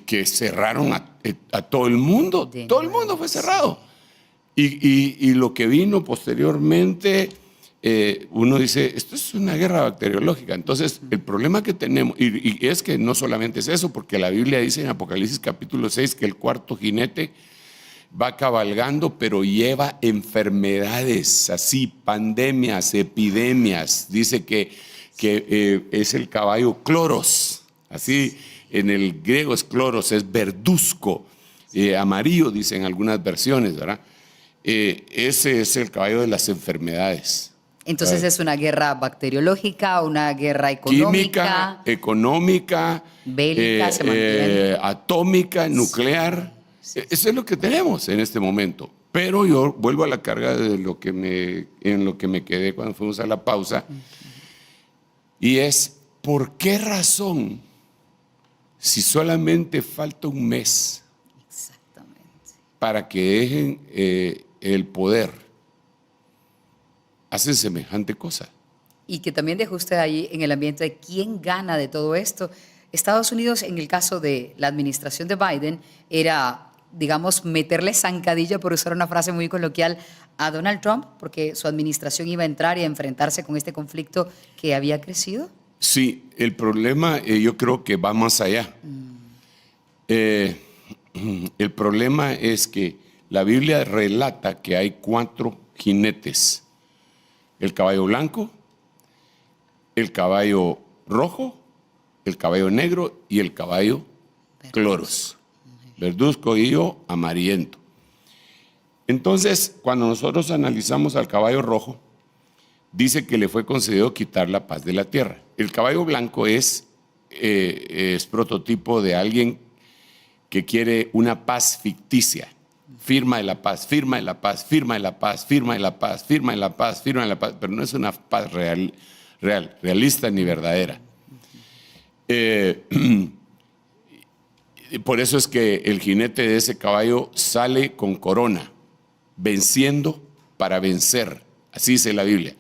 que cerraron a todo el mundo, todo el mundo fue cerrado. Y lo que vino posteriormente, uno dice, esto es una guerra bacteriológica. Entonces, el problema que tenemos, y es que no solamente es eso, porque la Biblia dice en Apocalipsis capítulo 6 que el cuarto jinete va cabalgando, pero lleva enfermedades, así, pandemias, epidemias. Dice que es el caballo Cloros, así en el griego es Cloros, es verduzco, amarillo, dicen algunas versiones, ¿verdad? Ese es el caballo de las enfermedades. Entonces es una guerra bacteriológica, una guerra económica. Química, económica, bélica, se mantiene. Atómica, nuclear. Eso es lo que tenemos en este momento. Pero yo vuelvo a la carga de en lo que me quedé cuando fuimos a la pausa. Y es, ¿por qué razón, si solamente falta un mes para que dejen el poder, hacen semejante cosa? Y que también dejó usted ahí en el ambiente de quién gana de todo esto. Estados Unidos, en el caso de la administración de Biden, era, digamos, meterle zancadilla, por usar una frase muy coloquial, a Donald Trump, porque su administración iba a entrar y a enfrentarse con este conflicto que había crecido. Sí, el problema yo creo que va más allá. El problema es que la Biblia relata que hay 4 jinetes: el caballo blanco, el caballo rojo, el caballo negro y el caballo Cloros. Verduzco y amarillento. Entonces, cuando nosotros analizamos al caballo rojo, dice que le fue concedido quitar la paz de la tierra. El caballo blanco es prototipo de alguien que quiere una paz ficticia. Firma de la paz, firma de la paz, firma de la paz, firma de la paz, firma de la paz, firma de la paz, pero no es una paz realista ni verdadera. Por eso es que el jinete de ese caballo sale con corona, venciendo para vencer, así dice la Biblia,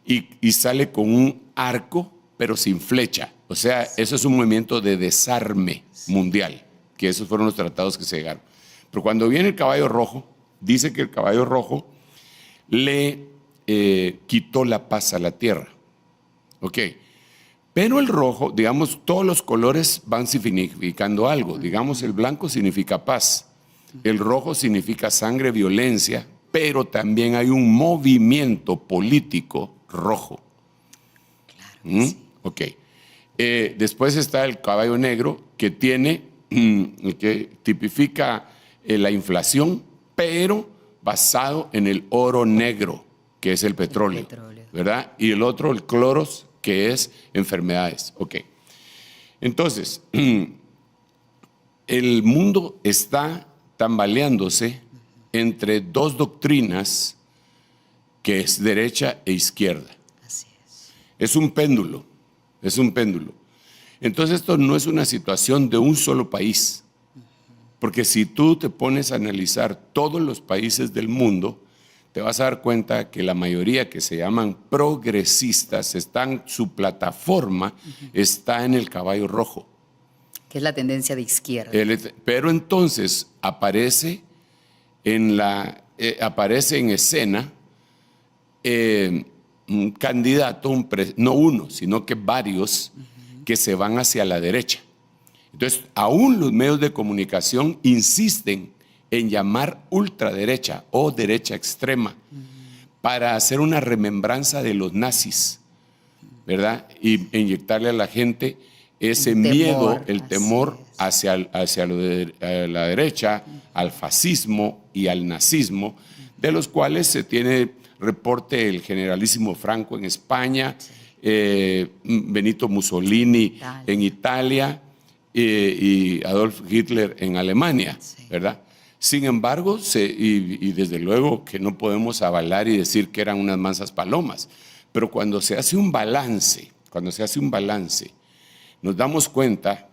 y sale con un arco, pero sin flecha. O sea, eso es un movimiento de desarme mundial, que esos fueron los tratados que se llegaron. Pero cuando viene el caballo rojo, dice que el caballo rojo le quitó la paz a la tierra. Ok, pero el rojo, digamos, todos los colores van significando algo. Digamos, el blanco significa paz, el rojo significa sangre, violencia, pero también hay un movimiento político rojo. Claro que sí. Ok. Después está el caballo negro, que que tipifica la inflación, pero basado en el oro negro, que es el petróleo, ¿verdad? Y el otro, el cloros, que es enfermedades. Ok. Entonces, el mundo está tambaleándose entre dos doctrinas, que es derecha e izquierda. Así es. Es un péndulo, es un péndulo. Entonces esto no es una situación de un solo país, porque si tú te pones a analizar todos los países del mundo, te vas a dar cuenta que la mayoría que se llaman progresistas, su plataforma está en el caballo rojo. Que es la tendencia de izquierda. Pero entonces aparece en escena un candidato, no uno, sino que varios que se van hacia la derecha. Entonces, aún los medios de comunicación insisten en llamar ultraderecha o derecha extrema para hacer una remembranza de los nazis, ¿verdad? Y inyectarle a la gente ese miedo, el temor hacia la derecha, al fascismo y al nazismo, de los cuales se tiene reporte el generalísimo Franco en España, Benito Mussolini en Italia y Adolf Hitler en Alemania, ¿verdad? Sin embargo, y desde luego que no podemos avalar y decir que eran unas mansas palomas, pero cuando se hace un balance, nos damos cuenta,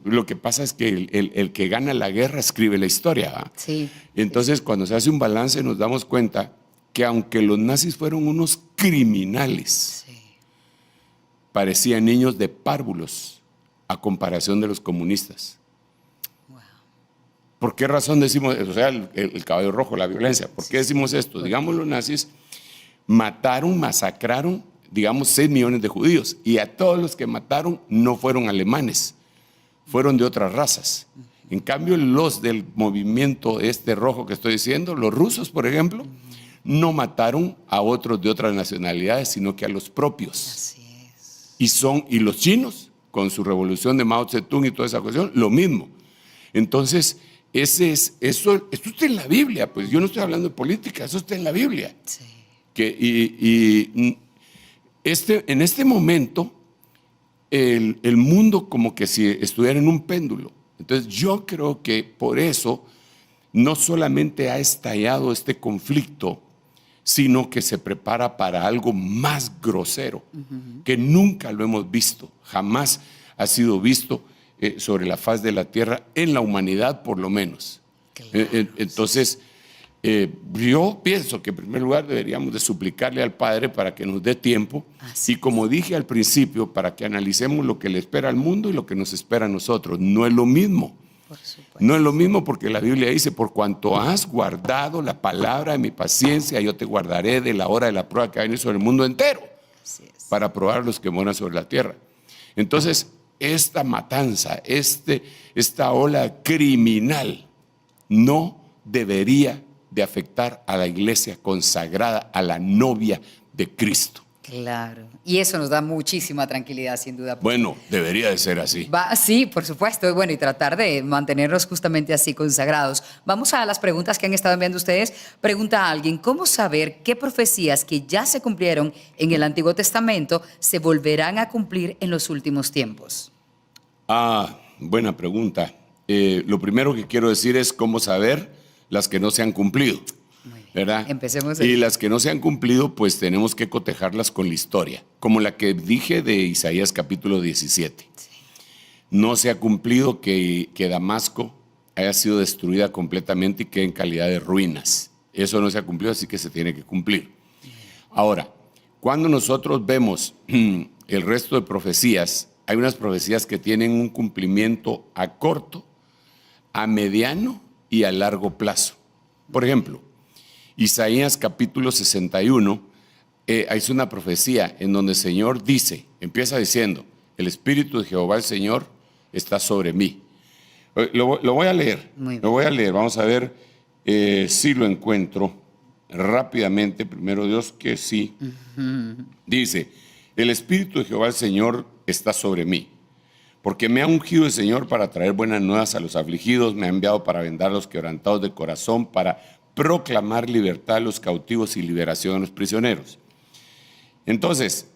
lo que pasa es que el que gana la guerra escribe la historia, ¿va? Sí. Entonces, cuando se hace un balance, nos damos cuenta que aunque los nazis fueron unos criminales, parecían niños de párvulos a comparación de los comunistas. ¿Por qué razón decimos, o sea, el caballo rojo, la violencia? ¿Por qué decimos esto? Digamos, los nazis masacraron, digamos, 6 millones de judíos, y a todos los que mataron no fueron alemanes, fueron de otras razas. En cambio, los del movimiento rojo que estoy diciendo, los rusos, por ejemplo, no mataron a otros de otras nacionalidades, sino que a los propios. Así es. Y los chinos, con su revolución de Mao Zedong y toda esa cuestión, lo mismo. Entonces, eso está en la Biblia, pues yo no estoy hablando de política, eso está en la Biblia. Sí. En este momento, el mundo como que si estuviera en un péndulo. Entonces yo creo que por eso no solamente ha estallado este conflicto, sino que se prepara para algo más grosero, que nunca lo hemos visto, jamás ha sido visto sobre la faz de la tierra, en la humanidad por lo menos. Claro. Entonces, yo pienso que en primer lugar deberíamos de suplicarle al Padre para que nos dé tiempo, y como dije al principio, para que analicemos lo que le espera al mundo y lo que nos espera a nosotros. No es lo mismo. No es lo mismo, porque la Biblia dice: por cuanto has guardado la palabra de mi paciencia, yo te guardaré de la hora de la prueba que va a venir sobre el mundo entero, para probar a los que moran sobre la tierra. Entonces, esta matanza, esta ola criminal no debería de afectar a la iglesia consagrada, a la novia de Cristo. Claro. Y eso nos da muchísima tranquilidad, sin duda. Bueno, debería de ser así. Sí, por supuesto. Bueno, y tratar de mantenernos justamente así consagrados. Vamos a las preguntas que han estado enviando ustedes. Pregunta a alguien, ¿cómo saber qué profecías que ya se cumplieron en el Antiguo Testamento se volverán a cumplir en los últimos tiempos? Buena pregunta. Lo primero que quiero decir es cómo saber las que no se han cumplido. ¿Verdad? Empecemos y las que no se han cumplido, pues tenemos que cotejarlas con la historia, como la que dije de Isaías capítulo 17. Sí. No se ha cumplido que Damasco haya sido destruida completamente y quede en calidad de ruinas. Eso no se ha cumplido, así que se tiene que cumplir. Ahora, cuando nosotros vemos el resto de profecías, hay unas profecías que tienen un cumplimiento a corto, a mediano y a largo plazo. Por ejemplo, Isaías capítulo 61, es una profecía en donde el Señor dice, empieza diciendo, el Espíritu de Jehová el Señor está sobre mí. Lo voy a leer, vamos a ver si lo encuentro rápidamente, primero Dios que sí. Dice, el Espíritu de Jehová el Señor está sobre mí, porque me ha ungido el Señor para traer buenas nuevas a los afligidos, me ha enviado para vendar a los quebrantados de corazón, para proclamar libertad a los cautivos y liberación a los prisioneros. Entonces,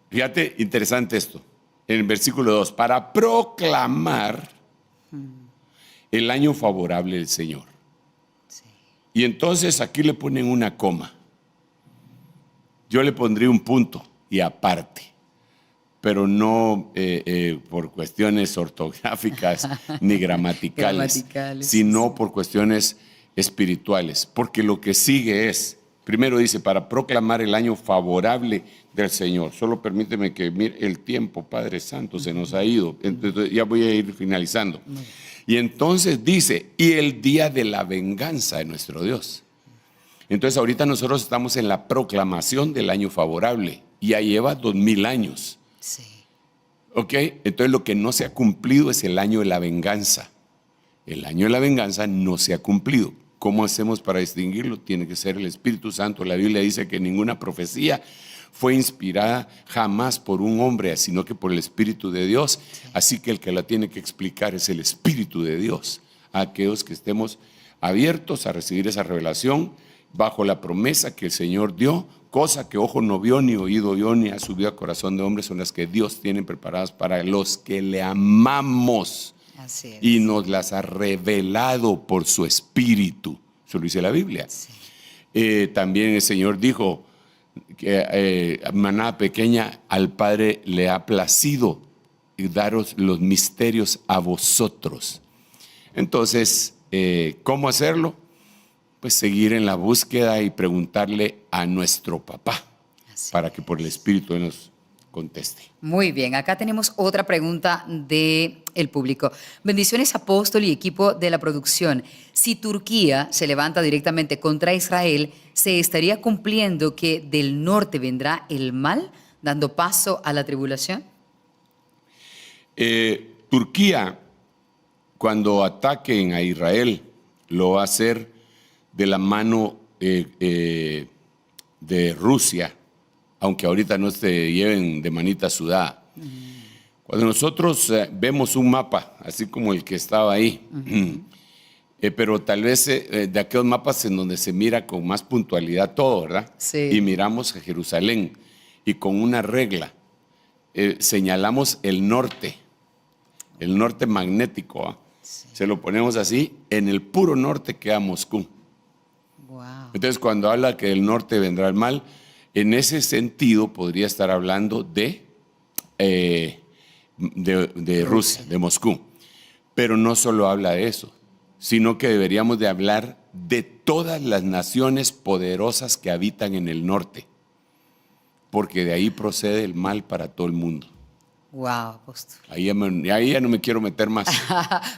fíjate, interesante esto, en el versículo 2, para proclamar el año favorable del Señor. Sí. Y entonces aquí le ponen una coma. Yo le pondría un punto y aparte, pero no por cuestiones ortográficas ni gramaticales, sino por cuestiones espirituales, porque lo que sigue es, primero dice, para proclamar el año favorable del Señor. Solo permíteme que mire el tiempo, Padre Santo, se nos ha ido, entonces ya voy a ir finalizando. Y entonces dice, y el día de la venganza de nuestro Dios. Entonces ahorita nosotros estamos en la proclamación del año favorable, y ya lleva 2000 años. Sí. ¿Ok? Entonces lo que no se ha cumplido es el año de la venganza. El año de la venganza no se ha cumplido. ¿Cómo hacemos para distinguirlo? Tiene que ser el Espíritu Santo. La Biblia dice que ninguna profecía fue inspirada jamás por un hombre, sino que por el Espíritu de Dios. Así que el que la tiene que explicar es el Espíritu de Dios. A aquellos que estemos abiertos a recibir esa revelación bajo la promesa que el Señor dio, cosa que ojo no vio, ni oído vio, ni ha subido a corazón de hombre, son las que Dios tiene preparadas para los que le amamos. Así es. Y nos las ha revelado por su Espíritu. Eso lo dice la Biblia. Sí. También el Señor dijo que manada pequeña, al Padre le ha placido daros los misterios a vosotros. Entonces, ¿cómo hacerlo? Pues seguir en la búsqueda y preguntarle a nuestro papá para que por el Espíritu nos conteste. Muy bien, acá tenemos otra pregunta del público. Bendiciones, apóstol y equipo de la producción. Si Turquía se levanta directamente contra Israel, ¿se estaría cumpliendo que del norte vendrá el mal, dando paso a la tribulación? Turquía, cuando ataquen a Israel, lo va a hacer de la mano de Rusia, aunque ahorita no se lleven de manita sudada. Cuando nosotros vemos un mapa, así como el que estaba ahí, pero tal vez de aquellos mapas en donde se mira con más puntualidad todo, ¿verdad? Sí. Y miramos a Jerusalén y con una regla señalamos el norte magnético, ¿eh? Sí. Se lo ponemos así, en el puro norte queda Moscú. Wow. Entonces cuando habla que del norte vendrá el mal, en ese sentido podría estar hablando de Rusia, de Moscú. Pero no solo habla de eso, sino que deberíamos de hablar de todas las naciones poderosas que habitan en el norte, porque de ahí procede el mal para todo el mundo. Wow, apóstol. Ahí ya no me quiero meter más.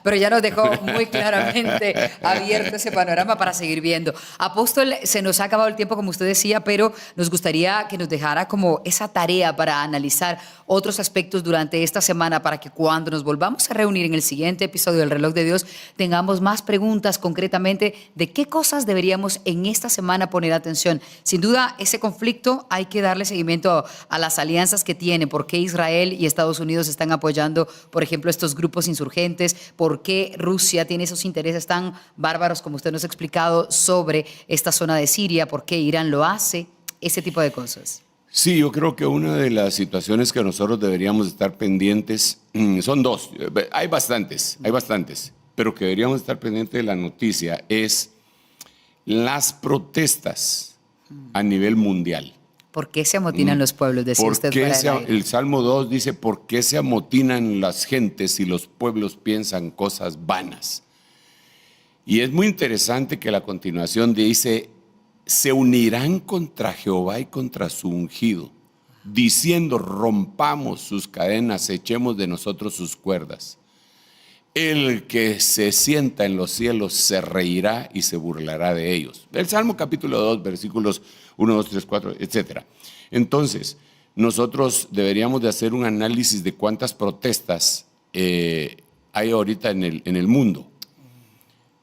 Pero ya nos dejó muy claramente abierto ese panorama para seguir viendo. Apóstol, se nos ha acabado el tiempo, como usted decía, pero nos gustaría que nos dejara como esa tarea para analizar otros aspectos durante esta semana para que cuando nos volvamos a reunir en el siguiente episodio del Reloj de Dios tengamos más preguntas concretamente de qué cosas deberíamos en esta semana poner atención. Sin duda, ese conflicto hay que darle seguimiento a las alianzas que tiene, por qué Israel y Estados Unidos están apoyando, por ejemplo, estos grupos insurgentes, por qué Rusia tiene esos intereses tan bárbaros, como usted nos ha explicado, sobre esta zona de Siria, por qué Irán lo hace, ese tipo de cosas. Sí, yo creo que una de las situaciones que nosotros deberíamos estar pendientes, son dos, hay bastantes, pero que deberíamos estar pendientes de la noticia es las protestas a nivel mundial. ¿Por qué se amotinan los pueblos? Decía usted fuera el Salmo 2 dice, ¿por qué se amotinan las gentes y los pueblos piensan cosas vanas? Y es muy interesante que la continuación dice, se unirán contra Jehová y contra su ungido, diciendo, rompamos sus cadenas, echemos de nosotros sus cuerdas. El que se sienta en los cielos se reirá y se burlará de ellos. El Salmo capítulo 2, versículos 1, 2, 3, 4, etc. Entonces, nosotros deberíamos de hacer un análisis de cuántas protestas hay ahorita en el mundo.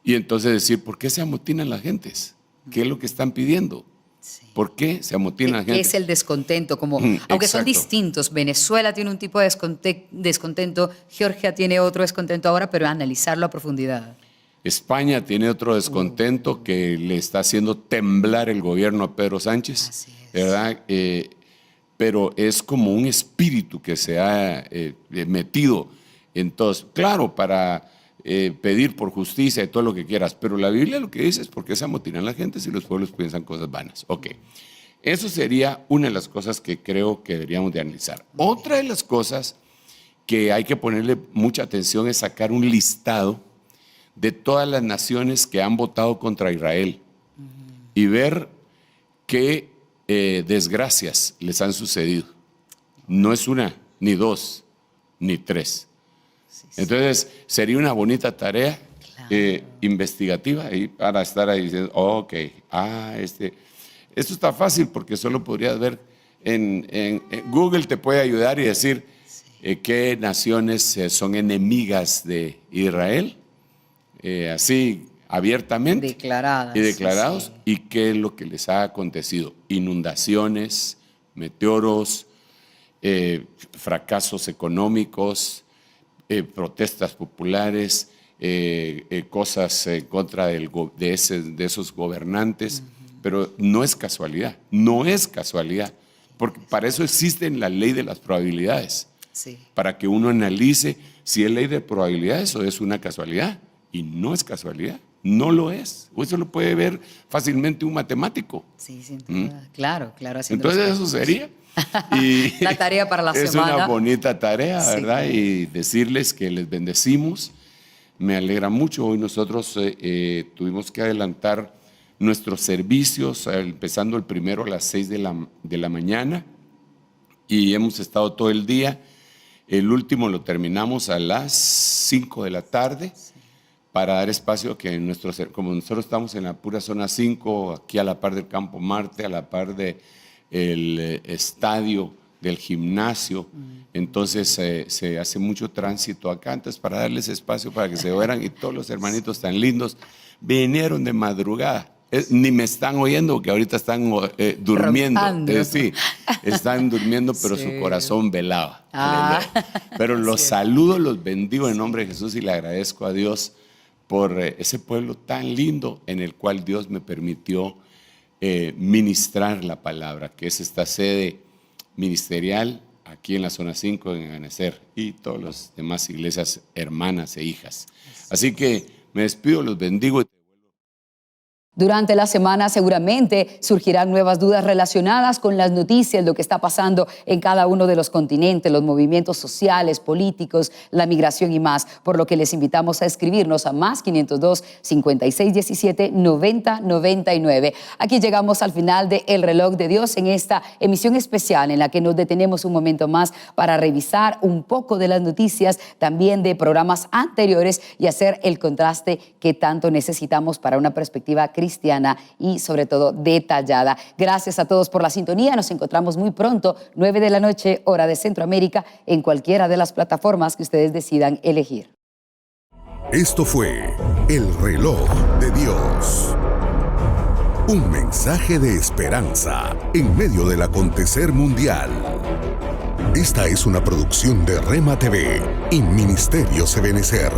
Y entonces decir, ¿por qué se amotinan las gentes? ¿Qué es lo que están pidiendo? Sí. ¿Por qué se amotinan las gentes? ¿Qué es el descontento? Aunque exacto. son distintos, Venezuela tiene un tipo de descontento, Georgia tiene otro descontento ahora, pero analizarlo a profundidad. España tiene otro descontento que le está haciendo temblar el gobierno a Pedro Sánchez, Así es. ¿verdad? Pero es como un espíritu que se ha metido en todos. Claro, para pedir por justicia y todo lo que quieras, pero la Biblia lo que dice es por qué se amotinan la gente si los pueblos piensan cosas vanas. Ok, eso sería una de las cosas que creo que deberíamos de analizar. Otra de las cosas que hay que ponerle mucha atención es sacar un listado de todas las naciones que han votado contra Israel y ver qué desgracias les han sucedido. No es una, ni dos, ni tres. Entonces, sería una bonita tarea investigativa y para estar ahí diciendo, ok, esto está fácil porque solo podrías ver en Google te puede ayudar y decir qué naciones son enemigas de Israel, así abiertamente declaradas, y declarados, sí. Y qué es lo que les ha acontecido, inundaciones, meteoros, fracasos económicos, protestas populares, cosas en contra de esos gobernantes, pero no es casualidad, porque para eso existe la ley de las probabilidades, Sí. para que uno analice si es ley de probabilidades o es una casualidad, y no es casualidad, no lo es, eso lo puede ver fácilmente un matemático. Sí, sin duda. Claro. Entonces eso sería. Y la tarea para la es semana. Es una bonita tarea, Sí, ¿verdad? claro. Y decirles que les bendecimos. Me alegra mucho. Hoy nosotros tuvimos que adelantar nuestros servicios, empezando el primero a las 6 de la mañana. Y hemos estado todo el día. El último lo terminamos a las 5 de la tarde. Para dar espacio a que como nosotros estamos en la pura zona 5, aquí a la par del Campo Marte, a la par del estadio, del gimnasio, entonces se hace mucho tránsito acá, entonces para darles espacio para que se fueran y todos los hermanitos tan lindos vinieron de madrugada. Ni me están oyendo porque ahorita están durmiendo. Sí, están durmiendo, pero sí. Su corazón velaba. Pero los saludo, los bendigo en nombre de Jesús y le agradezco a Dios por ese pueblo tan lindo en el cual Dios me permitió ministrar la palabra, que es esta sede ministerial aquí en la zona 5 en Ebenezer y todas las demás iglesias hermanas e hijas. Así que me despido, los bendigo. Durante la semana seguramente surgirán nuevas dudas relacionadas con las noticias, lo que está pasando en cada uno de los continentes, los movimientos sociales, políticos, la migración y más, por lo que les invitamos a escribirnos a más 502 5617 9099. Aquí llegamos al final de El Reloj de Dios en esta emisión especial en la que nos detenemos un momento más para revisar un poco de las noticias, también de programas anteriores y hacer el contraste que tanto necesitamos para una perspectiva cristiana y sobre todo detallada. Gracias a todos por la sintonía. Nos encontramos muy pronto, 9 de la noche, hora de Centroamérica, en cualquiera de las plataformas que ustedes decidan elegir. Esto fue El Reloj de Dios. Un mensaje de esperanza en medio del acontecer mundial. Esta es una producción de Rema TV y Ministerios Ebenecer.